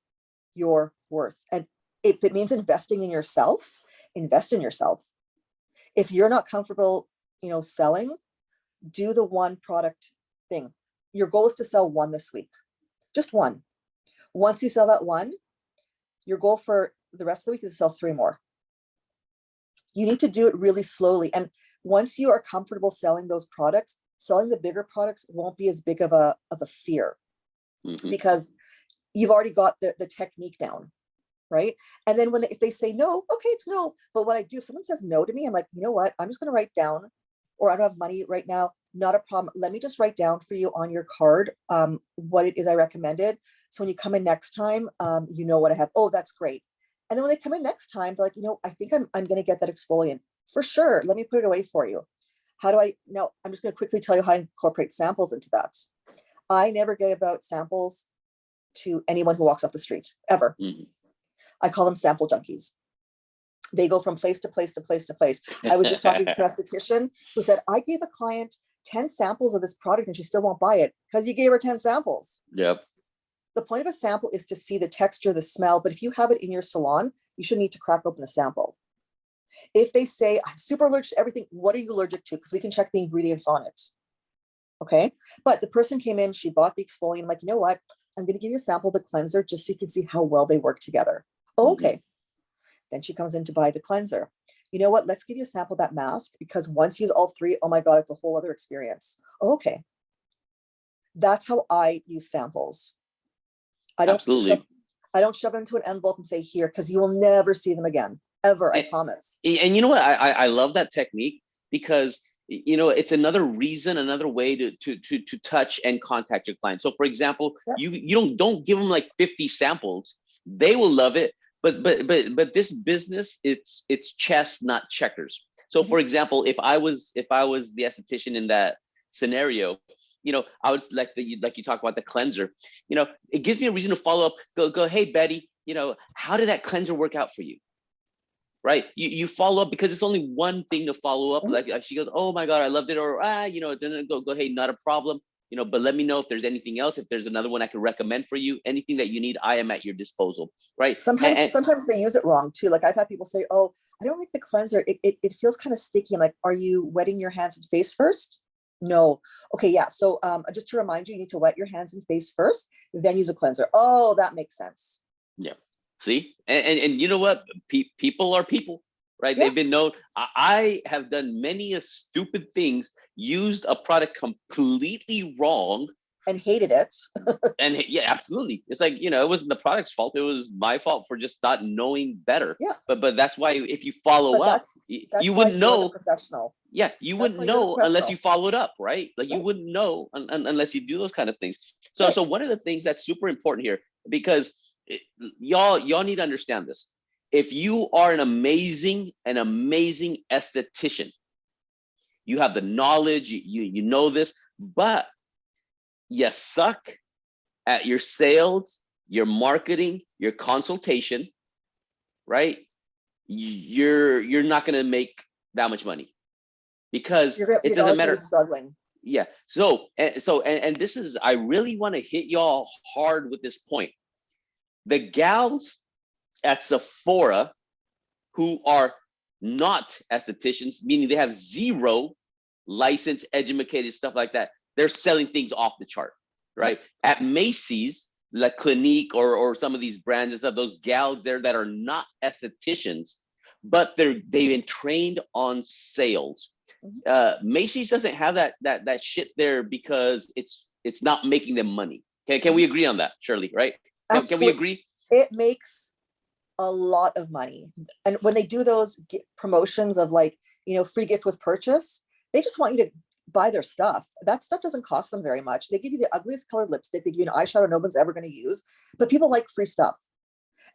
your worth. And if it means investing in yourself, invest in yourself. If you're not comfortable, selling, do the one product thing. Your goal is to sell one this week, just one. Once you sell that one, your goal for the rest of the week is to sell 3 more. You need to do it really slowly. And once you are comfortable selling those products, selling the bigger products won't be as big of a fear, mm-hmm. because you've already got the technique down, right? And then if they say no, okay, it's no. But what I do, if someone says no to me, I'm like, you know what? I'm just going to write down, or I don't have money right now. Not a problem. Let me just write down for you on your card what it is I recommended. So when you come in next time, you know what I have. Oh, that's great. And then when they come in next time, they're like, I think I'm going to get that exfoliant for sure. Let me put it away for you. Now I'm just going to quickly tell you how I incorporate samples into that. I never give out samples to anyone who walks off the street, ever. Mm-hmm. I call them sample junkies. They go from place to place to place to place. I was just talking to an esthetician who said, I gave a client 10 samples of this product and she still won't buy it because you gave her 10 samples. Yep. The point of a sample is to see the texture, the smell, but if you have it in your salon, you shouldn't need to crack open a sample. If they say, I'm super allergic to everything, what are you allergic to? Because we can check the ingredients on it. Okay. But the person came in, she bought the exfoliant. I'm like, you know what? I'm going to give you a sample of the cleanser just so you can see how well they work together. Oh, okay. Mm-hmm. Then she comes in to buy the cleanser. You know what? Let's give you a sample of that mask because once you use all 3, oh my God, it's a whole other experience. Oh, okay. That's how I use samples. I don't shove them into an envelope and say here, because you will never see them again, ever. I promise. And you know what? I love that technique because it's another reason, another way to touch and contact your client. So for example, yep. you don't give them like 50 samples. They will love it. But this business, it's chess, not checkers. So for example, if I was the esthetician in that scenario, I would like you talk about the cleanser, it gives me a reason to follow up, go, hey, Betty, how did that cleanser work out for you? Right. You follow up because it's only one thing to follow up. Like she goes, oh my God, I loved it. Or, then go, hey, not a problem. But let me know if there's anything else, if there's another one I could recommend for you, anything that you need, I am at your disposal. Right. Sometimes they use it wrong too. Like I've had people say, oh, I don't like the cleanser. It feels kind of sticky. I'm like, are you wetting your hands and face first? No. Okay. Yeah. So just to remind you need to wet your hands and face first, then use a cleanser. Oh, that makes sense. Yeah. See, and you know what? People are people, right? Yeah. They've been known. I have done many stupid things, used a product completely wrong, and hated it. And yeah, absolutely. It's like, it wasn't the product's fault. It was my fault for just not knowing better. Yeah. But that's why if you follow up, you wouldn't know. Professional. Yeah, you wouldn't know unless you followed up, right? Like you wouldn't know unless you do those kind of things. So one of the things that's super important here, because y'all need to understand this. If you are an amazing esthetician, you have the knowledge, you know this, but you suck at your sales, your marketing, your consultation, right? You're not going to make that much money because it doesn't matter. Struggling. Yeah. So this is, I really want to hit y'all hard with this point. The gals at Sephora who are not estheticians, meaning they have zero license, educated, stuff like that. They're selling things off the chart, right? At Macy's, La Clinique, or some of these brands and stuff, those gals there that are not estheticians, but they've been trained on sales. Macy's doesn't have that shit there because it's not making them money. Can we agree on that, Shirley? Right? Can we agree? It makes a lot of money, and when they do those promotions of like, you know, free gift with purchase, they just want you to buy their stuff. That stuff doesn't cost them very much. They give you the ugliest colored lipstick, they give you an eyeshadow no one's ever going to use, but people like free stuff.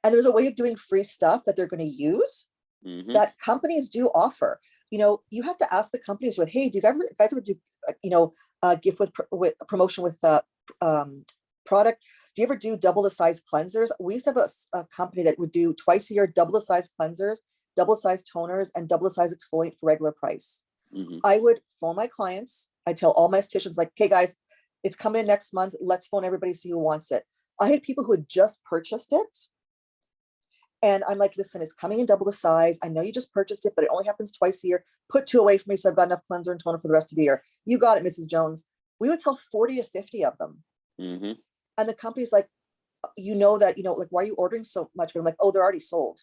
And there's a way of doing free stuff that they're going to use that companies do offer. You know, you have to ask the companies, with, hey, do you guys ever do, you know, gift with promotion with product? Do you ever do double the size cleansers? We used to have a company that would do twice a year double the size cleansers, double the size toners, and double the size exfoliant for regular price. I would phone my clients. I tell all my estheticians, like, okay, guys, it's coming in next month. Let's phone everybody, see who wants it. I had people who had just purchased it. And I'm like, listen, it's coming in double the size. I know you just purchased it, but it only happens twice a year. Put 2 away for me, so I've got enough cleanser and toner for the rest of the year. You got it, Mrs. Jones. We would sell 40 to 50 of them. And the company's like, you know that, you know, like, why are you ordering so much? But I'm like, oh, they're already sold.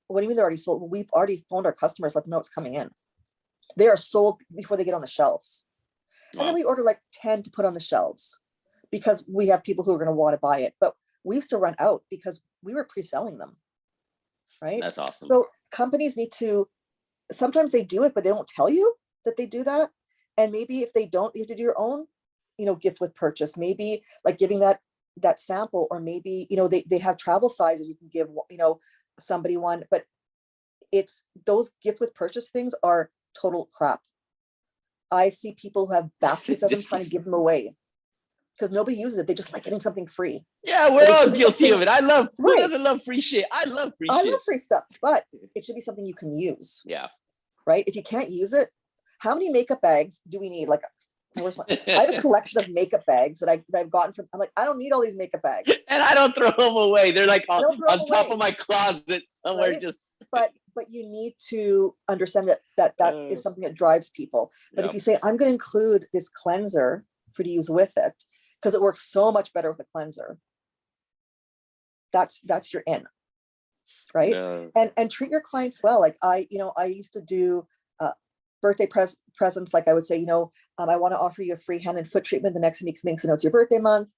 What do you mean they're already sold? Well, we've already phoned our customers, let them know it's coming in. They are sold before they get on the shelves. Wow. And then we order like 10 to put on the shelves because we have people who are going to want to buy it. But we used to run out because we were pre-selling them. Right? That's awesome. So companies need to, sometimes they do it, but they don't tell you that they do that. And maybe if they don't, you have to do your own, you know, gift with purchase, maybe like giving that sample, or maybe, you know, they have travel sizes you can give, you know, somebody one, but it's those gift with purchase things are total crap. I see people who have baskets of them trying to give them away because nobody uses it. They just like getting something free. Yeah, we're all guilty of it. I love, who doesn't love free shit? I love free shit. I love free stuff, but it should be something you can use. Yeah. Right? If you can't use it, how many makeup bags do we need? Like, where's my, I have a collection of makeup bags that I've gotten from, I'm like, I don't need all these makeup bags. And I don't throw them away. They're like on top of my closet somewhere, right? Just but you need to understand that is something that drives people. But if you say, I'm going to include this cleanser for to use with it, because it works so much better with a cleanser, that's your in, right? And treat your clients well. Like I used to do birthday presents. Like I would say, you know, I want to offer you a free hand and foot treatment the next time you come in, so it's your birthday month.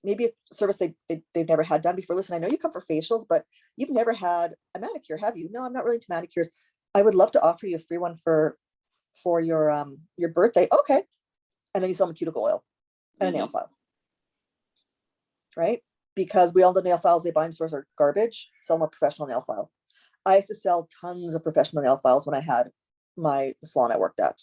Maybe a service they've never had done before. Listen, I know you come for facials, but you've never had a manicure, have you? No, I'm not really into manicures. I would love to offer you a free one for your birthday. Okay. And then you sell them a cuticle oil and a nail file, right? Because we all know nail files they buy in stores are garbage. Sell them a professional nail file. I used to sell tons of professional nail files when I had the salon I worked at.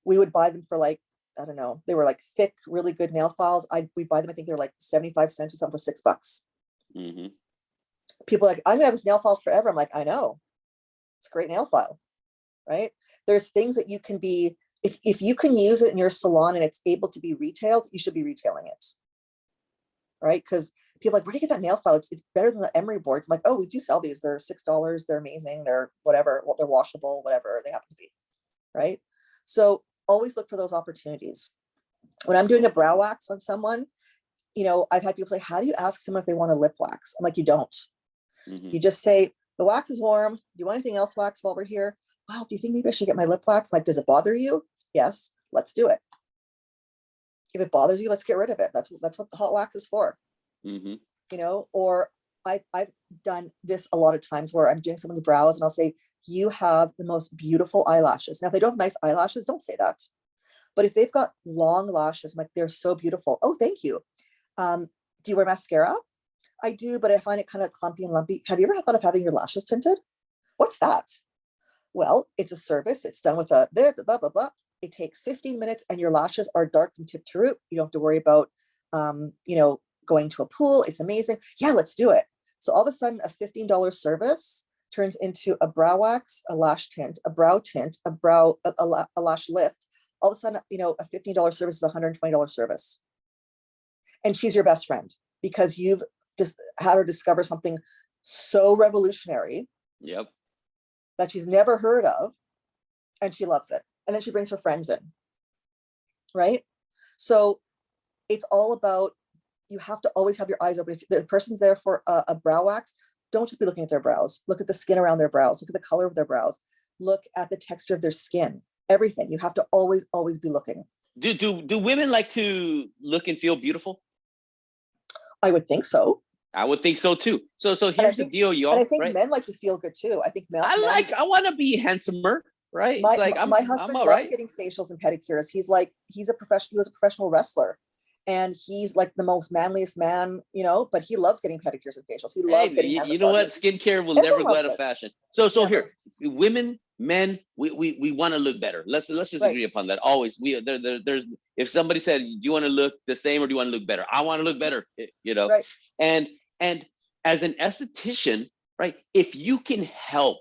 We would buy them for like, I don't know, they were like thick, really good nail files. We'd buy them, I think they were like 75 cents or something for $6. People are like, I'm gonna have this nail file forever. I'm like, I know, it's a great nail file, right? There's things that you can be, if you can use it in your salon and it's able to be retailed, you should be retailing it, right? Because people are like, where do you get that nail file? It's better than the emery boards. I'm like, oh, we do sell these. They're $6. They're amazing. They're whatever, they're washable, whatever they happen to be, right? So always look for those opportunities. When I'm doing a brow wax on someone, you know, I've had people say, how do you ask someone if they want a lip wax? I'm like, you don't. You just say, the wax is warm. Do you want anything else wax while we're here? Well, do you think maybe I should get my lip wax? I'm like, does it bother you? Yes, let's do it. If it bothers you, let's get rid of it. That's what the hot wax is for. You know, or I've done this a lot of times where I'm doing someone's brows and I'll say, you have the most beautiful eyelashes. Now, if they don't have nice eyelashes, don't say that. But if they've got long lashes, I'm like, they're so beautiful. Oh, thank you. Do you wear mascara? I do, but I find it kind of clumpy and lumpy. Have you ever thought of having your lashes tinted? What's that? Well, it's a service. It's done with a blah, blah, blah. It takes 15 minutes and your lashes are dark from tip to root. You don't have to worry about, you know, going to a pool. It's amazing. Yeah, let's do it. So all of a sudden, a $15 service turns into a brow wax, a lash tint, a brow tint, a lash lift. All of a sudden, you know, a $15 service is a $120 service. And she's your best friend because you've just had her discover something so revolutionary Yep. that she's never heard of, and she loves it. And then she brings her friends in, right? So it's all about, you have to always have your eyes open. If the person's there for a brow wax, don't just be looking at their brows. Look at the skin around their brows. Look at the color of their brows. Look at the texture of their skin. Everything. You have to always, always be looking. Do women like to look and feel beautiful? I would think so. I would think so too. So And I here's the think, deal, and I y'all, think right? men like to feel good too. I think men, I want to be handsomer, right? It's my like my I'm husband all loves right. getting facials and pedicures. He was a professional wrestler, and he's like the most manliest man, but he loves getting pedicures and facials. He Hey, loves getting hand you know what? massages. Skincare will never Everyone go out loves of it. fashion. So Never. here, women, men, we want to look better. Let's just Right. agree upon that. Always, there's if somebody said, do you want to look the same or do you want to look better? I want to look better, Right. And as an esthetician, right? If you can help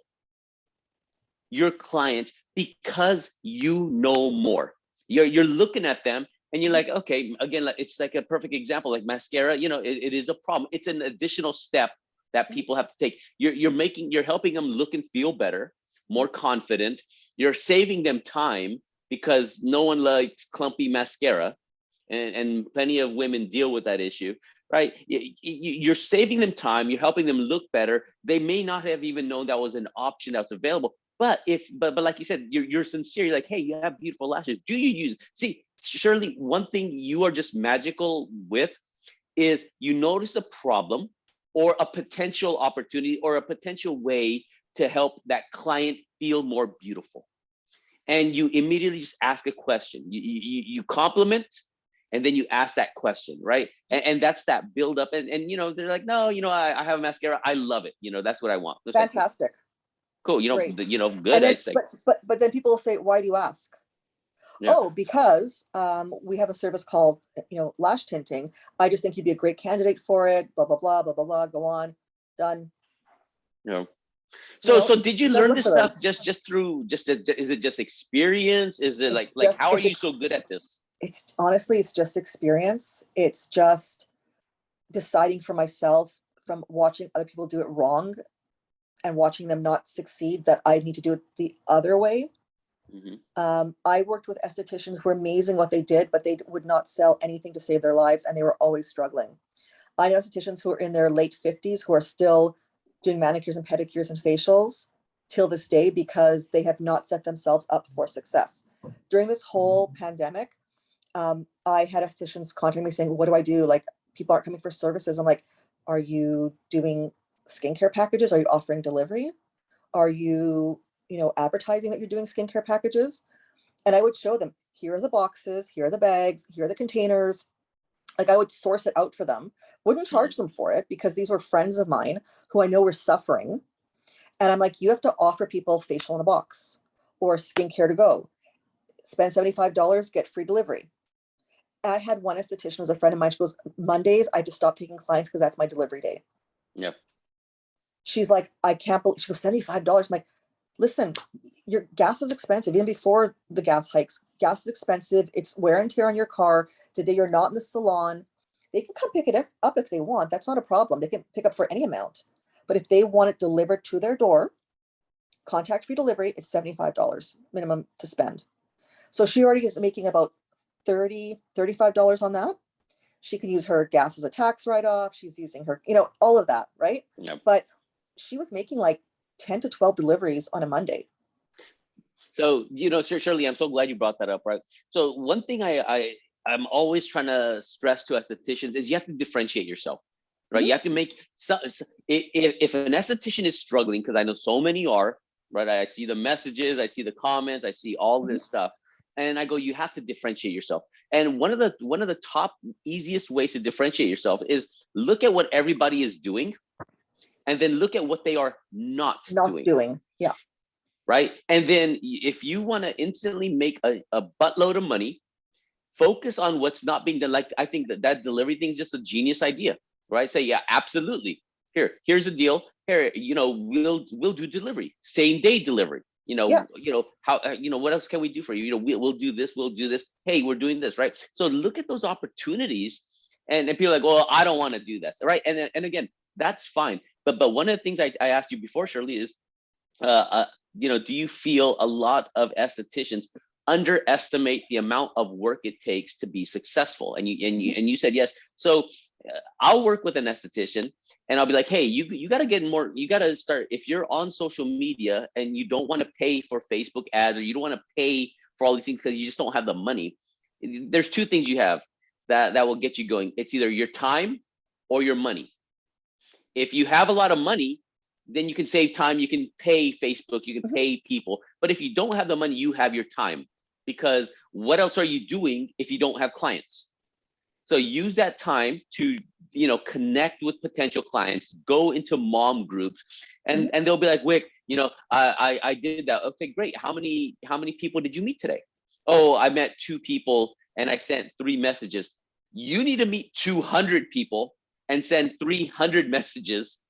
your clients because you know more, you're looking at them and you're like, okay, again, like it's like a perfect example, like mascara, it is a problem. It's an additional step that people have to take. You're helping them look and feel better, more confident. You're saving them time because no one likes clumpy mascara, and plenty of women deal with that issue, right? You're saving them time. You're helping them look better. They may not have even known that was an option that's available. But like you said, you're sincere. You're like, hey, you have beautiful lashes. Do you use? See, Shirley, one thing you are just magical with is you notice a problem or a potential opportunity or a potential way to help that client feel more beautiful, and you immediately just ask a question. You compliment, and then you ask that question, right? And that's that build up. And they're like, no, I have a mascara. I love it. That's what I want. It's like, Fantastic. cool. Great. Good. And then, It's like, but then people will say, why do you ask? yeah. Oh, because we have a service called, lash tinting. I just think you'd be a great candidate for it. Blah, blah, blah, blah, blah, blah. Go on. Done. So did you You gotta learn look this for stuff those. just through is it just experience? Is it It's like just, how are you so good at this? it's honestly, it's just experience. It's just deciding for myself from watching other people do it wrong and watching them not succeed, that I need to do it the other way. I worked with estheticians who were amazing what they did, but they would not sell anything to save their lives, and they were always struggling. I know estheticians who are in their late 50s who are still doing manicures and pedicures and facials till this day because they have not set themselves up for success. During this whole pandemic, I had estheticians contact me saying, what do I do? Like, people aren't coming for services. I'm like, are you doing skincare packages? Are you offering delivery? Are you, advertising that you're doing skincare packages? And I would show them, here are the boxes, here are the bags, here are the containers. Like, I would source it out for them, wouldn't charge them for it because these were friends of mine who I know were suffering. And I'm like, you have to offer people facial in a box or skincare to go. Spend $75, get free delivery. I had one esthetician, was a friend of mine. She goes, Mondays, I just stopped taking clients because that's my delivery day. Yeah. She's like, I can't believe, she goes, $75. I'm like, listen, your gas is expensive. Even before the gas hikes, gas is expensive. It's wear and tear on your car. Today you're not in the salon. They can come pick it up if they want. That's not a problem. They can pick up for any amount. But if they want it delivered to their door, contact free delivery, it's $75 minimum to spend. So she already is making about $30, $35 on that. She can use her gas as a tax write-off. She's using her, all of that, right? Yep. But she was making like 10 to 12 deliveries on a Monday. So, Shirley, I'm so glad you brought that up, right? So one thing I'm always trying to stress to estheticians is you have to differentiate yourself, right? You have to make, if an esthetician is struggling, because I know so many are, right? I see the messages, I see the comments, I see all this stuff. And I go, you have to differentiate yourself. And one of the top easiest ways to differentiate yourself is look at what everybody is doing, and then look at what they are not doing. Yeah. Right. And then if you want to instantly make a buttload of money, focus on what's not being done. Like, I think that delivery thing is just a genius idea, right? Say, yeah, absolutely. Here's the deal. Here, we'll do delivery, same day delivery. How, what else can we do for you? We'll do this, we'll do this. Hey, we're doing this, right? So look at those opportunities, and people are like, well, I don't want to do this, right? And again, that's fine. But one of the things I asked you before, Shirley, is Do you feel a lot of estheticians underestimate the amount of work it takes to be successful? And you said yes. So I'll work with an esthetician and I'll be like, hey, you got to get more, you got to start, if you're on social media and you don't want to pay for Facebook ads, or you don't want to pay for all these things because you just don't have the money, there's two things you have that will get you going. It's either your time or your money. If you have a lot of money, then you can save time, you can pay Facebook, you can pay people. But if you don't have the money, you have your time, because what else are you doing if you don't have clients? So use that time to, connect with potential clients, go into mom groups, and they'll be like, Wick, I did that. Okay, great. How many people did you meet today? Oh, I met 2 people and I sent 3 messages. You need to meet 200 people and send 300 messages,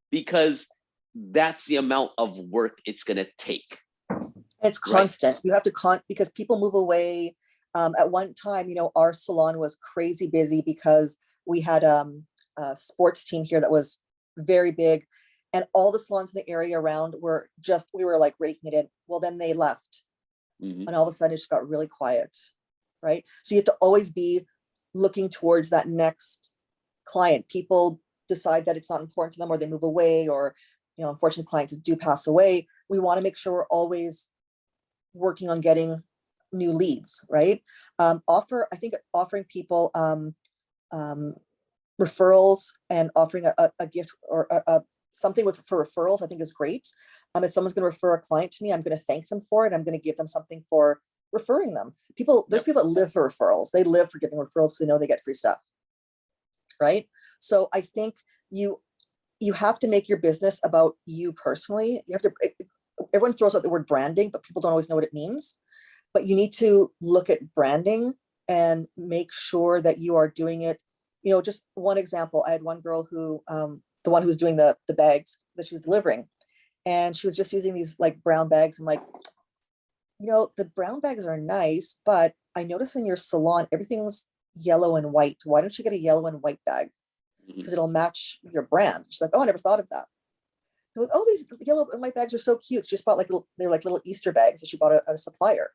because that's the amount of work it's going to take. It's constant. Right? You have to because people move away. At one time, our salon was crazy busy because we had a sports team here that was very big, and all the salons in the area around we were like raking it in. Well, then they left, and all of a sudden it just got really quiet, right? So you have to always be looking towards that next client. People decide that it's not important to them, or they move away, or unfortunately clients do pass away. We want to make sure we're always working on getting new leads, right? Offering people referrals and offering a gift or something for referrals, I think is great. If someone's going to refer a client to me, I'm going to thank them for it. I'm going to give them something for referring them. There's people that live for referrals. They live for giving referrals because they know they get free stuff, right? So I think you have to make your business about you personally. Everyone throws out the word branding, but people don't always know what it means. But you need to look at branding and make sure that you are doing it. Just one example, I had one girl who, the one who was doing the bags that she was delivering, and she was just using these like brown bags. I'm like, the brown bags are nice, but I noticed in your salon, everything's yellow and white. Why don't you get a yellow and white bag? Because it'll match your brand. She's like, oh, I never thought of that. They're like, oh, these yellow and white bags are so cute. She just bought they're like little Easter bags that she bought at a supplier.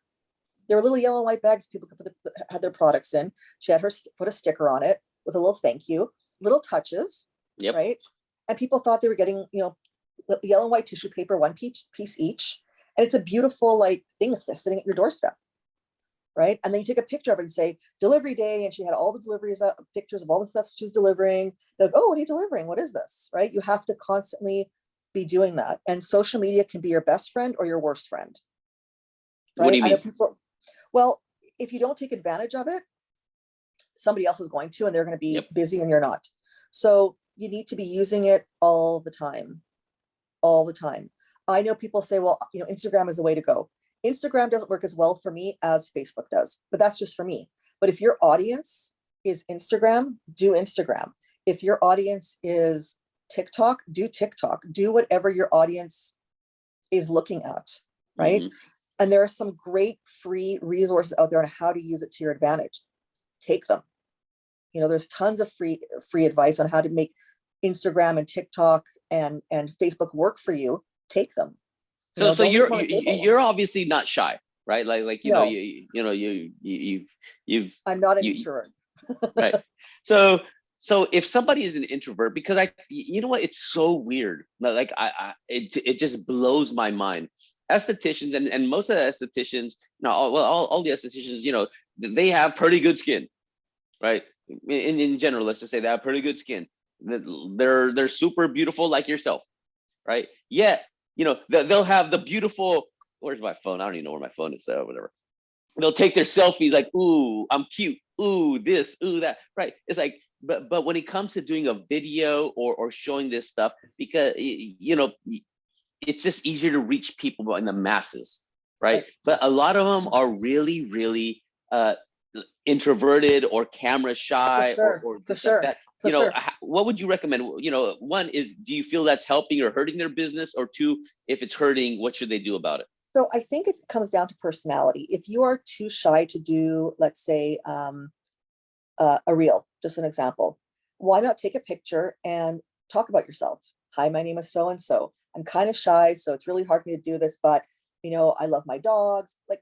They were little yellow and white bags people could had their products in. She had her put a sticker on it with a little thank you, little touches, right? And people thought they were getting, yellow and white tissue paper, one piece each. And it's a beautiful thing that's just sitting at your doorstep, right? And then you take a picture of it and say delivery day, and she had all the deliveries, pictures of all the stuff she was delivering. They're like, oh, what are you delivering? What is this, right? You have to constantly be doing that. And social media can be your best friend or your worst friend, right? What do you mean? I know people, well, if you don't take advantage of it, somebody else is going to, and they're going to be busy and you're not. So you need to be using it all the time. I know people say, well, Instagram is the way to go. Instagram doesn't work as well for me as Facebook does, but that's just for me. But if your audience is Instagram, do Instagram. If your audience is TikTok, do TikTok. Do whatever your audience is looking at, right? And there are some great free resources out there on how to use it to your advantage. Take them. There's tons of free advice on how to make Instagram and TikTok and Facebook work for you. Take them. So you're obviously not shy, right? No. You've I'm not an introvert. Right. So if somebody is an introvert, because it's so weird. It just blows my mind. Estheticians and most of the estheticians, all the estheticians, they have pretty good skin, right? In general, let's just say they have pretty good skin. They're super beautiful like yourself, right? Yet, they'll have the beautiful, where's my phone? I don't even know where my phone is, so whatever. They'll take their selfies like, ooh, I'm cute. Ooh, this, ooh, that, right? It's like, but when it comes to doing a video or showing this stuff, because, it's just easier to reach people in the masses, right? But a lot of them are really, really introverted or camera shy or for sure. Like that. What would you recommend? One is, do you feel that's helping or hurting their business? Or two, if it's hurting, what should they do about it? So I think it comes down to personality. If you are too shy to do, let's say, a reel, just an example, why not take a picture and talk about yourself? Hi, my name is so-and-so. I'm kind of shy, so it's really hard for me to do this, but I love my dogs. Like,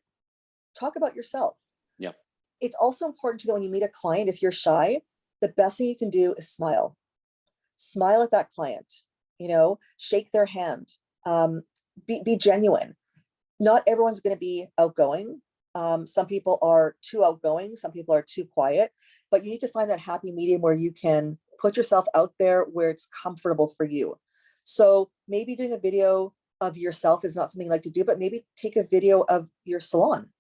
talk about yourself. Yeah. It's also important to know when you meet a client, if you're shy, the best thing you can do is smile. Smile at that client, shake their hand, be genuine. Not everyone's going to be outgoing. Some people are too outgoing, some people are too quiet, but you need to find that happy medium where you can put yourself out there where it's comfortable for you. So maybe doing a video of yourself is not something you like to do, but maybe take a video of your salon.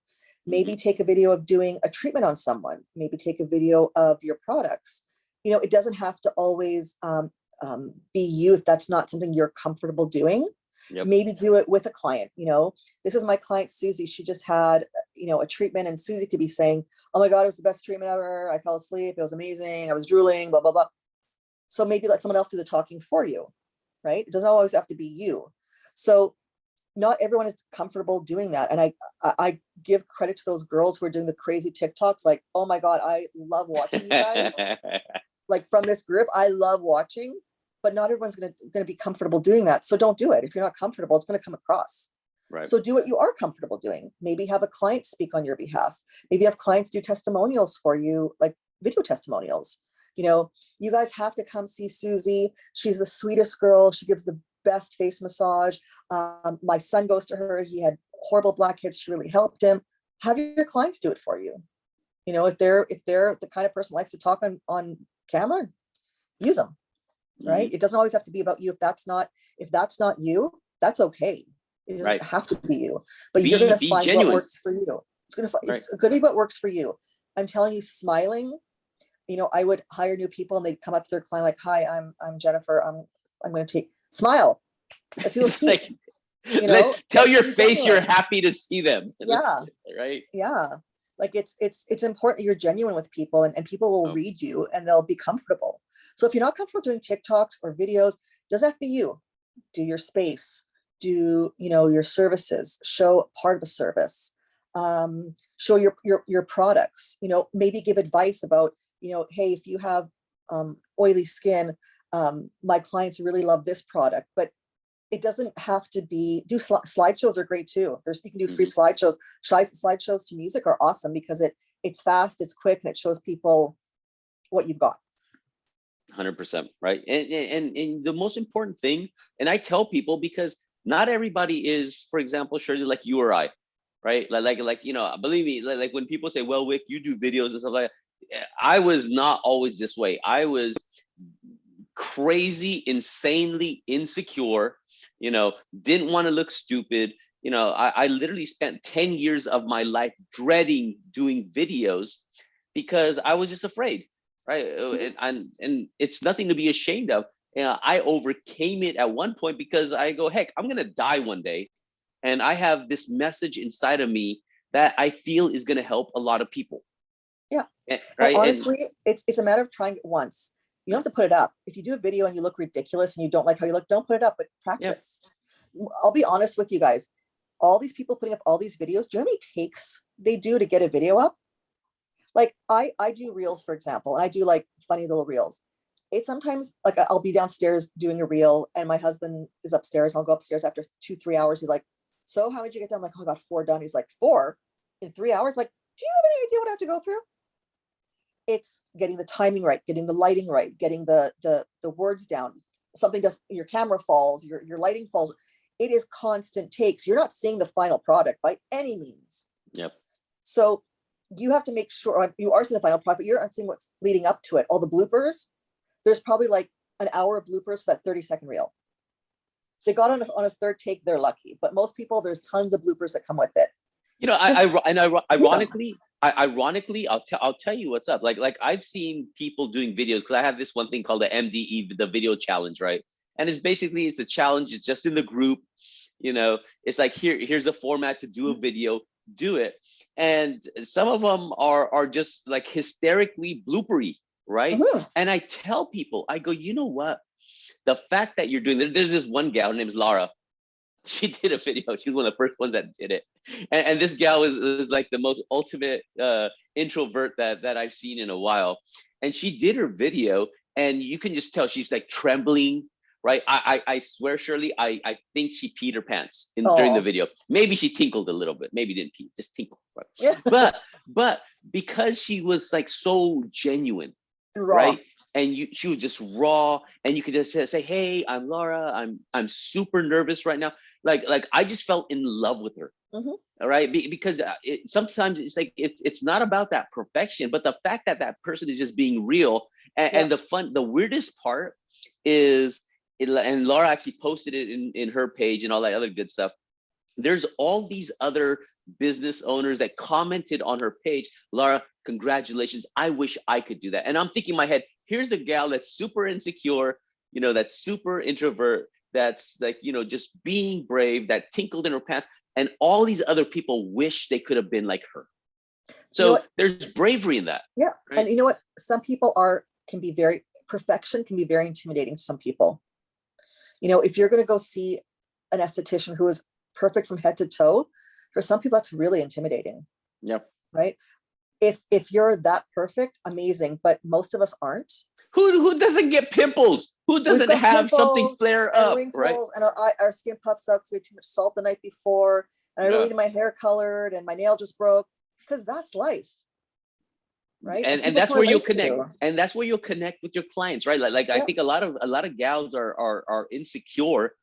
Maybe take a video of doing a treatment on someone. Maybe take a video of your products. It doesn't have to always be you if that's not something you're comfortable doing. Yep. Maybe do it with a client. This is my client, Susie. She just had, a treatment, and Susie could be saying, oh my God, it was the best treatment ever. I fell asleep. It was amazing. I was drooling, blah, blah, blah. So maybe let someone else do the talking for you, right? It doesn't always have to be you. So not everyone is comfortable doing that. And I give credit to those girls who are doing the crazy TikToks. Like, oh my God, I love watching you guys. Like, from this group, I love watching, but not everyone's going to be comfortable doing that. So don't do it. If you're not comfortable, it's going to come across. Right. So do what you are comfortable doing. Maybe have a client speak on your behalf. Maybe have clients do testimonials for you, like video testimonials. You guys have to come see Susie. She's the sweetest girl. She gives the best face massage. My son goes to her. He had horrible blackheads. She really helped him. Have your clients do it for you. If they're the kind of person who likes to talk on camera, use them. Right. It doesn't always have to be about you. If that's not you, that's okay. It doesn't have to be you, but you're going to find genuine. What works for you. It's going to be what works for you. I'm telling you, smiling. I would hire new people and they'd come up to their client like, hi, I'm Jennifer. I'm going to smile. I see those teeth. Tell your face you're happy to see them. Yeah. Right. Yeah. Like, it's important that you're genuine with people, and people will read you and they'll be comfortable. So if you're not comfortable doing TikToks or videos, it doesn't have to be you. Do your space, do, your services, show part of a service, show your products, maybe give advice about, hey, if you have oily skin, my clients really love this product, but it doesn't have to be. Slideshows are great too. You can do free slideshows. Slideshows to music are awesome because it's fast, it's quick, and it shows people what you've got. 100%, right? And the most important thing, and I tell people, because not everybody is, for example, Shirley, like you or I, right? Like believe me, like when people say, well, Wick, you do videos and stuff like that, I was not always this way. I was crazy, insanely insecure, didn't want to look stupid. I literally spent 10 years of my life dreading doing videos because I was just afraid, right? And it's nothing to be ashamed of. I overcame it at one point because I go, heck, I'm going to die one day. And I have this message inside of me that I feel is going to help a lot of people. Yeah. Right. And honestly, it's a matter of trying it once. You don't have to put it up. If you do a video and you look ridiculous and you don't like how you look, don't put it up, but practice. Yeah. I'll be honest with you guys. All these people putting up all these videos, do you know how many takes they do to get a video up? Like, I do reels, for example, and I do like funny little reels. It's sometimes like I'll be downstairs doing a reel and my husband is upstairs. I'll go upstairs after 2-3 hours. He's like, so how did you get done? I'm like, oh, I got 4 done. He's like, 4 in 3 hours? I'm like, do you have any idea what I have to go through? It's getting the timing right, getting the lighting right, getting the words down. Something does, your camera falls, your lighting falls. It is constant takes. You're not seeing the final product by any means. Yep. So you have to make sure you are seeing the final product, but you're not seeing what's leading up to it. All the bloopers. There's probably like an hour of bloopers for that 30-second reel. They got on a third take, they're lucky. But most people, there's tons of bloopers that come with it. Ironically, I'll tell you what's up. Like I've seen people doing videos because I have this one thing called the MDE, the video challenge, right? And it's a challenge. It's just in the group. It's like here's a format to do a video, do it. And some of them are just like hysterically bloopery, right? Mm-hmm. And I tell people, I go, you know what? The fact that you're doing, there's this one gal, her name is Laura. She did a video. She was one of the first ones that did it. And this gal was like the most ultimate introvert that I've seen in a while. And she did her video and you can just tell she's like trembling, right? I swear, Shirley, I think she peed her pants during the Oh, video. Maybe she tinkled a little bit. Maybe didn't pee, just tinkled. Right? yeah. But because she was like so genuine, Raw. right? And she was just raw, and you could just say, "Hey, I'm Laura. I'm super nervous right now." Like I just felt in love with her. Mhm. All right, because sometimes it's like it's not about that perfection, but the fact that that person is just being real. And Yep. the weirdest part is, and Laura actually posted it in her page and all that other good stuff. There's all these other business owners that commented on her page, "Laura, congratulations. I wish I could do that." And I'm thinking in my head, here's a gal that's super insecure, that's super introvert, that's like, just being brave, that tinkled in her pants. And all these other people wish they could have been like her. You know So what? there's bravery in that. Yeah. And Right? you know what? Some people perfection can be very intimidating to some people. If you're going to go see an esthetician who is perfect from head to toe, for some people that's really intimidating, Yep. right? If you're that perfect, amazing, but most of us aren't. Who doesn't get pimples? Who We've doesn't got have something pimples flare and up? Right? wrinkles, and our skin puffs up because we had too much salt the night before, and I really Yeah. need my hair colored, and my nail just broke, because that's life, right? And And people that's can where you'll relate connect. to. And that's where you'll connect with your clients, right? Like I Yeah. think a lot of gals are insecure.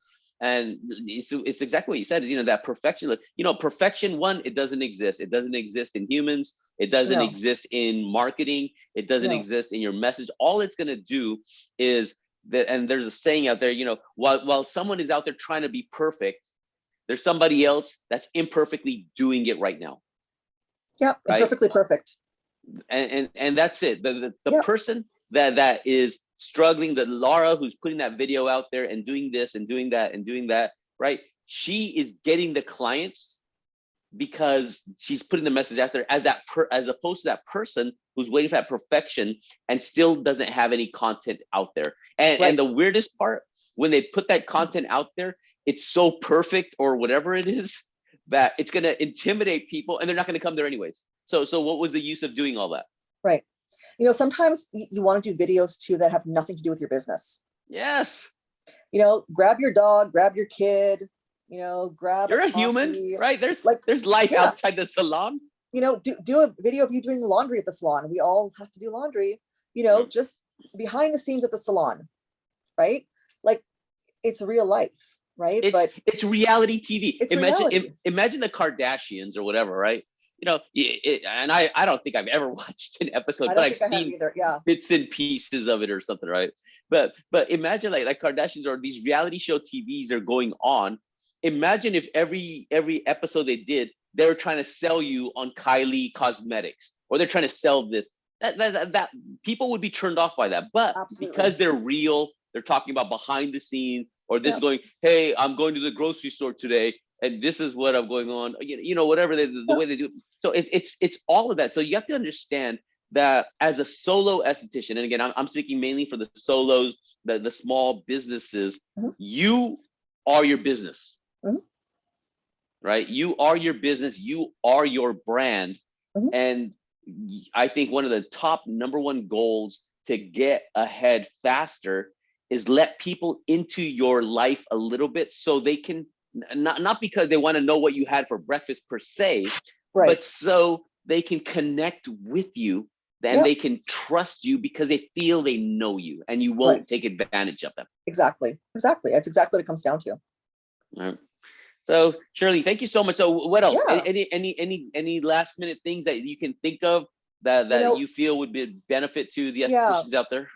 And it's exactly what you said, that perfection. Perfection, one, it doesn't exist. It doesn't exist in humans. It doesn't No, exist in marketing. It doesn't no. exist in your message. All it's gonna do is that, and there's a saying out there, while someone is out there trying to be perfect, there's somebody else that's imperfectly doing it right now. Yeah, Right? imperfectly perfect. And that's it. The Yeah, person that is struggling, the Laura who's putting that video out there and doing this and doing that and doing that, right? She is getting the clients because she's putting the message out there as opposed to that person who's waiting for that perfection and still doesn't have any content out there. And right. the weirdest part, when they put that content out there, it's so perfect or whatever it is that it's going to intimidate people, and they're not going to come there anyways. So what was the use of doing all that? Right. Sometimes you want to do videos too that have nothing to do with your business. Yes. Grab your dog, grab your kid, grab a You're a human, coffee. right? Like, There's life yeah, outside the salon. do a video of you doing laundry at the salon. We all have to do laundry, Mm. just behind the scenes at the salon, right? Like, it's real life, right? It's But it's reality TV. it's Imagine reality. imagine the Kardashians or whatever, right? And I don't think I've ever watched an episode, I but don't I've think I have seen either. Yeah. bits and pieces of it or something, right? But imagine like Kardashians or these reality show TVs are going on. Imagine if every episode they did, they were trying to sell you on Kylie Cosmetics, or they're trying to sell this. That people would be turned off by that. But because Absolutely. they're real, they're talking about behind the scenes, or this Yeah. going, "Hey, I'm going to the grocery store today, and this is what I'm going on." Whatever the Yeah. way they do it. So it's all of that. So you have to understand that as a solo esthetician, and again, I'm speaking mainly for the solos, the small businesses, Mhm. you are your business, Mhm. right? You are your business, you are your brand. Mhm. And I think one of the top number one goals to get ahead faster is let people into your life a little bit, so they can, not because they want to know what you had for breakfast per se, Right. but so they can connect with you, and Yeah. they can trust you because they feel they know you and you Right. won't take advantage of them. Exactly. Exactly. That's exactly what it comes down to. All right. So Shirley, thank you so much. So what else? Yeah. Any last minute things that you can think of that you feel would be a benefit to the Yeah. estheticians out there?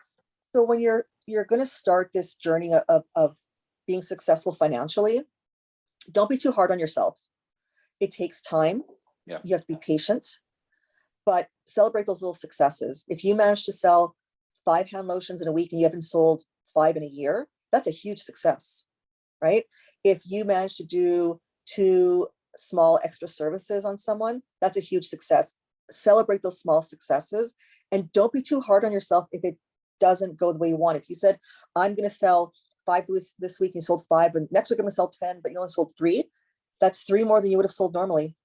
So when you're going to start this journey of being successful financially, don't be too hard on yourself. It takes time. Yeah. You have to be patient, but celebrate those little successes. If you manage to sell 5 hand lotions in a week and you haven't sold 5 in a year, that's a huge success, right? If you manage to do 2 small extra services on someone, that's a huge success. Celebrate those small successes, and don't be too hard on yourself if it doesn't go the way you want. If you said, I'm going to sell 5 this week, and you sold 5, and next week I'm going to sell 10, but you only sold 3, that's 3 more than you would have sold normally.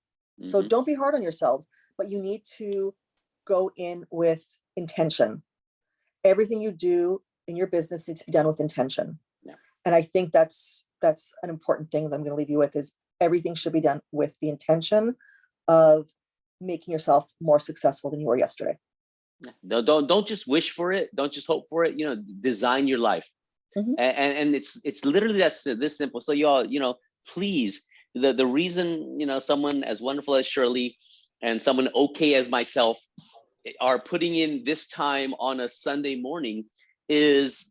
So don't be hard on yourselves, but you need to go in with intention. Everything you do in your business needs to be done with intention. Yeah. And I think that's an important thing that I'm going to leave you with, is everything should be done with the intention of making yourself more successful than you were yesterday. Don't just wish for it. Don't just hope for it. Design your life. And it's literally this simple. So y'all, please, the reason, someone as wonderful as Shirley and someone okay as myself are putting in this time on a Sunday morning is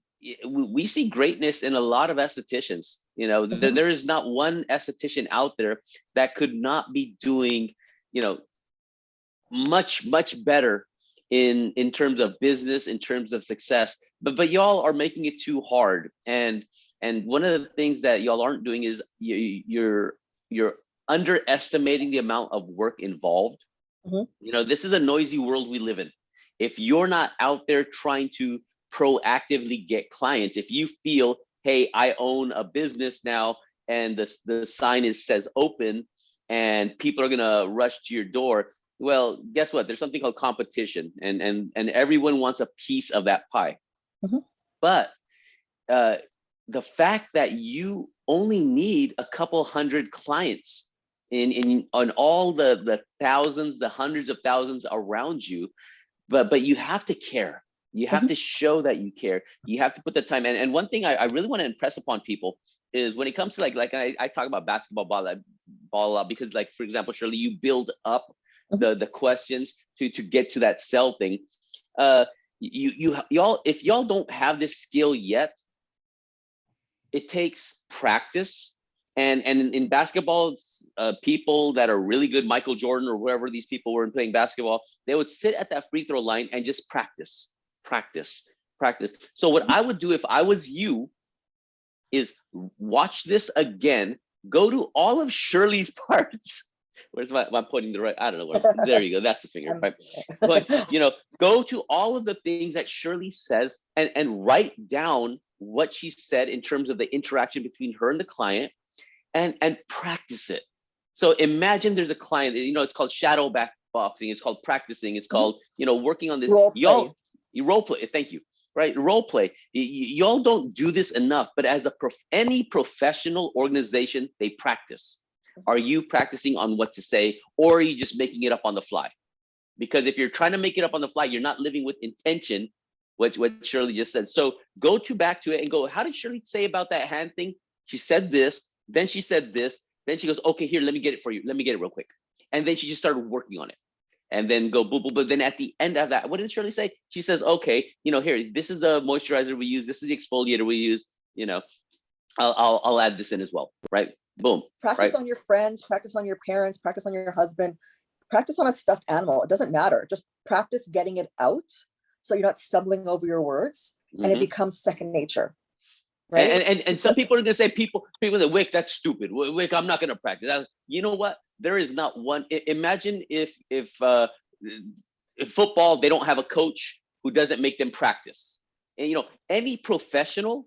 we see greatness in a lot of estheticians. There is not one esthetician out there that could not be doing, much better in terms of business, in terms of success, but y'all are making it too hard. And one of the things that y'all aren't doing is you're underestimating the amount of work involved. This is a noisy world we live in. If you're not out there trying to proactively get clients, if you feel, hey, I own a business now and the sign says open and people are gonna rush to your door, well, guess what? There's something called competition, and everyone wants a piece of that pie. But the fact that you only need a couple hundred clients on all the thousands, the hundreds of thousands around you, but you have to care. You have to show that you care. You have to put the time. And one thing I really want to impress upon people is when it comes to like I talk about basketball ball a lot, because like, for example, Shirley, you build up the questions to get to that sell thing. Y'all, if y'all don't have this skill yet, it takes practice. And in basketball, people that are really good, Michael Jordan or whoever these people were playing basketball, they would sit at that free throw line and just practice. So what I would do if I was you is watch this again, go to all of Shirley's parts. Where's my pointing the right? I don't know where. There you go. That's the finger, right? But go to all of the things that Shirley says and write down what she said in terms of the interaction between her and the client, and practice it. So imagine there's a client, it's called shadow back boxing. It's called practicing. It's called, working on this. Y'all, you role play. Thank you. Right. Role play. Y'all don't do this enough, but as any professional organization, they practice. Are you practicing on what to say, or are you just making it up on the fly? Because if you're trying to make it up on the fly, you're not living with intention, what Shirley just said. So go back to it and go, how did Shirley say about that hand thing? She said this, then she said this, then she goes, okay, here, let me get it for you. Let me get it real quick. And then she just started working on it. And then go boop, boop. But then at the end of that, what did Shirley say? She says, okay, here, this is the moisturizer we use. This is the exfoliator we use. I'll add this in as well. Right. Boom. Practice on your friends, practice on your parents, practice on your husband, practice on a stuffed animal. It doesn't matter. Just practice getting it out so you're not stumbling over your words, and it becomes second nature. Right. And some people are gonna say people that Wick, that's stupid. Wick, I'm not gonna practice. You know what? There is not one. Imagine if football, they don't have a coach who doesn't make them practice. And any professional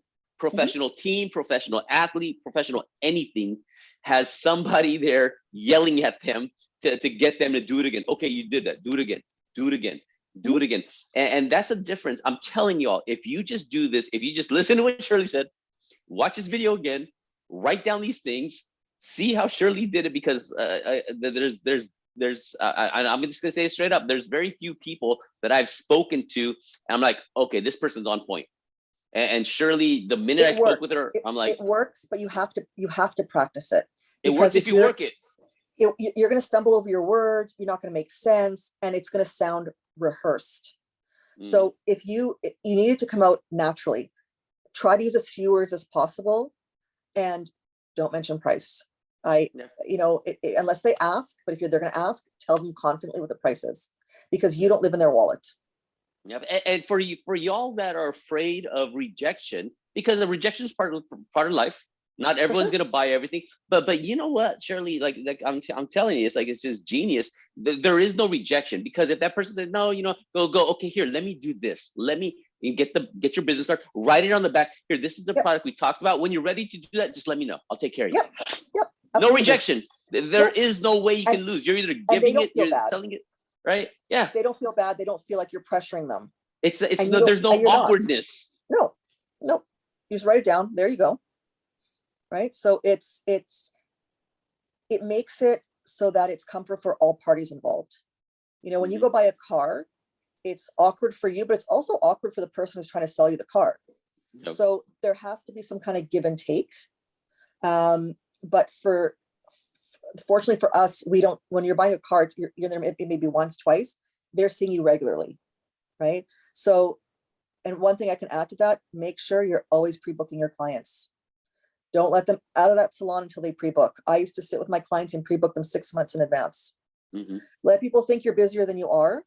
team, professional athlete, professional anything has somebody there yelling at them to get them to do it again. Okay, you did that. Do it again. Do it again. Do it again. And that's a difference. I'm telling y'all, if you just do this, if you just listen to what Shirley said, watch this video again, write down these things, see how Shirley did it, because I'm just gonna say it straight up. There's very few people that I've spoken to, and I'm like, okay, this person's on point. And Shirley, the minute I spoke with her, I'm like, it works, but you have to practice it. It works if you work it. You're going to stumble over your words. You're not going to make sense, and it's going to sound rehearsed. So if you need it to come out naturally, try to use as few words as possible, and don't mention price. Unless they ask, but if they're going to ask, tell them confidently what the price is, because you don't live in their wallet. Yep. And for y'all that are afraid of rejection, because the rejection is part of life. Not everyone's gonna buy everything, but you know what, Shirley, like I'm telling you, it's just genius. There is no rejection, because if that person says no, go. Okay, here, let me do this. Let me get your business card. Write it on the back. Here, this is the product we talked about. When you're ready to do that, just let me know. I'll take care of you. Yep. No rejection. There is no way you can lose. You're either giving it, you're selling it. Right? Yeah. They don't feel bad. They don't feel like you're pressuring them. There's no awkwardness. No. You just write it down. There you go. right? So it makes it so that it's comfort for all parties involved. When you go buy a car, it's awkward for you, but it's also awkward for the person who's trying to sell you the car. Yep. So there has to be some kind of give and take. But fortunately for us, we don't, when you're buying a car, you're there maybe once, twice, they're seeing you regularly, right? So, and one thing I can add to that, make sure you're always pre-booking your clients. Don't let them out of that salon until they pre-book. I used to sit with my clients and pre-book them 6 months in advance. Let people think you're busier than you are.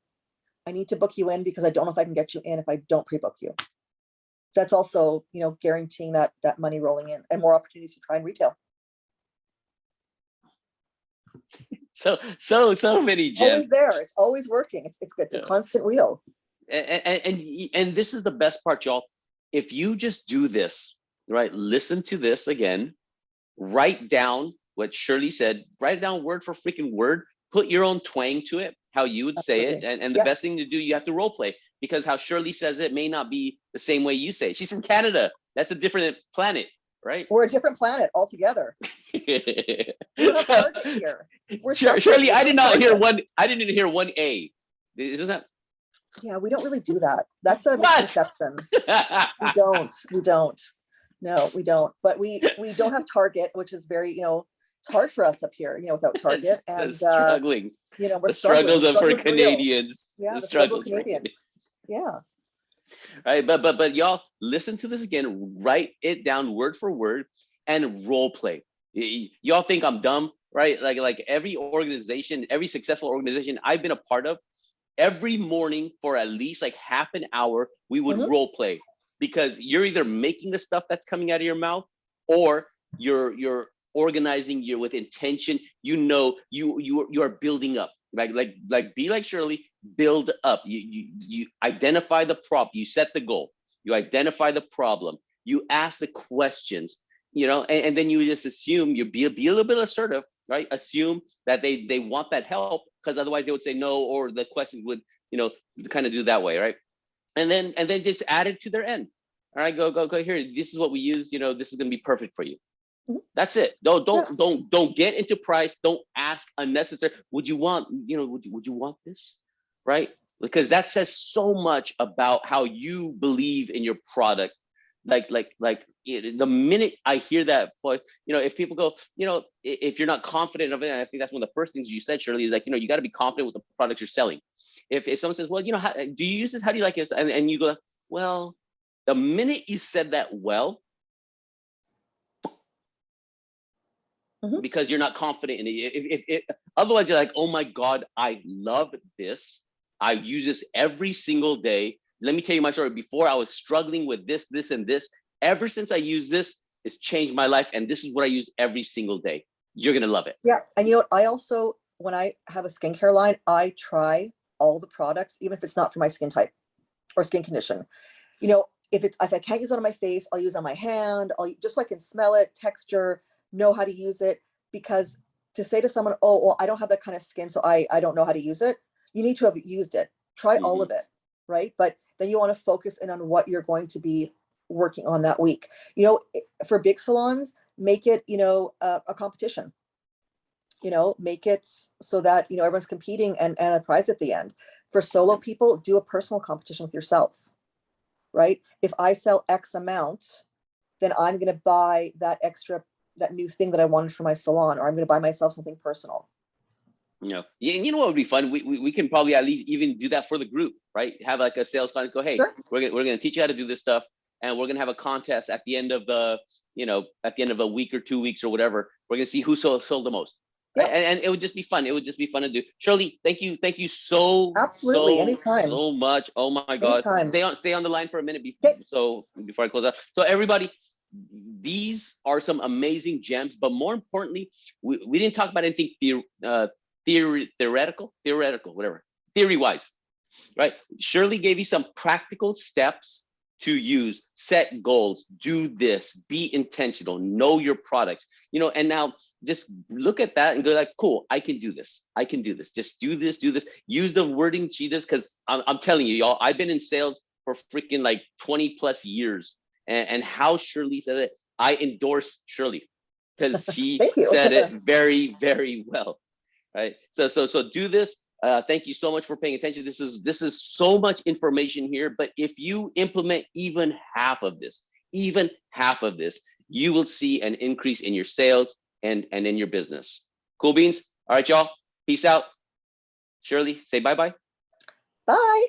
I need to book you in because I don't know if I can get you in if I don't pre-book you. That's also, guaranteeing that money rolling in and more opportunities to try and retail. So many gems. Always there. It's always working. It's a constant wheel. And this is the best part, y'all. If you just do this, right? Listen to this again. Write down what Shirley said. Write it down word for freaking word. Put your own twang to it, how you would say it. And the best thing to do, you have to role play, because how Shirley says it may not be the same way you say it. She's from Canada. That's a different planet, right? We're a different planet altogether. We don't have Target here. Shirley, I didn't hear one A. Isn't that? Yeah, we don't really do that. That's a misconception. We don't. No, we don't. But we don't have Target, which is very, it's hard for us up here, without Target. And struggling. we're the struggles for Canadians. Yeah, the struggle of Canadians. Yeah. Right, but y'all listen to this again. Write it down word for word and role play. Y'all think I'm dumb, right? Like every organization, every successful organization I've been a part of, every morning for at least like half an hour, we would role play, because you're either making the stuff that's coming out of your mouth, or you're organizing you with intention. You are building up. Like be like Shirley, build up. You identify the problem, you set the goal, you identify the problem, you ask the questions, and then you just assume, you be a little bit assertive, right? Assume that they want that help, because otherwise they would say no, or the questions would, kind of do that way, right? And then just add it to their end. All right, go here. This is what we used. This is gonna be perfect for you. That's it. Don't get into price. Don't ask unnecessary. Would you want, would you want this, right? Because that says so much about how you believe in your product. Like the minute I hear that voice, if people go, if you're not confident of it, and I think that's one of the first things you said, Shirley, is like, you got to be confident with the product you're selling. If someone says, well, how, do you use this? How do you like it? And you go, well, the minute you said that, well, because you're not confident in it. If otherwise you're like, oh my God, I love this. I use this every single day. Let me tell you my story. Before, I was struggling with this, and this. Ever since I use this, it's changed my life. And this is what I use every single day. You're going to love it. Yeah. And I also, when I have a skincare line, I try all the products, even if it's not for my skin type or skin condition. If I can't use it on my face, I'll use it on my hand. Just so I can smell it, texture, know how to use it. Because to say to someone, oh, well, I don't have that kind of skin, so I don't know how to use it. You need to have used it. Try all of it, right? But then you want to focus in on what you're going to be working on that week. For big salons, make it, a competition. Make it so that, everyone's competing and a prize at the end. For solo people, do a personal competition with yourself, right? If I sell X amount, then I'm going to buy that new thing that I wanted for my salon, or I'm going to buy myself something personal. Yeah, you know what would be fun? We can probably at least even do that for the group, right? Have like a sales client go, hey, we're gonna teach you how to do this stuff, and we're gonna have a contest at the end of a week or 2 weeks or whatever. We're gonna see who sold the most. Right? And it would just be fun. It would just be fun to do. Shirley, thank you so Anytime. so much. Oh my God. Anytime. Stay on the line for a minute before I close out. So everybody, these are some amazing gems, but more importantly, we didn't talk about anything theoretical, whatever, theory-wise, right? Shirley gave you some practical steps to use, set goals, do this, be intentional, know your products, and now just look at that and go like, cool, I can do this. Just do this, use the wording she does. Cause I'm telling you, y'all, I've been in sales for freaking like 20 plus years, and how Shirley said it, I endorse Shirley. because she Thank you. said it very, very well. Right. So do this. Thank you so much for paying attention. This is so much information here, but if you implement even half of this, you will see an increase in your sales and in your business. Cool beans. All right, y'all. Peace out. Shirley, say bye-bye. Bye.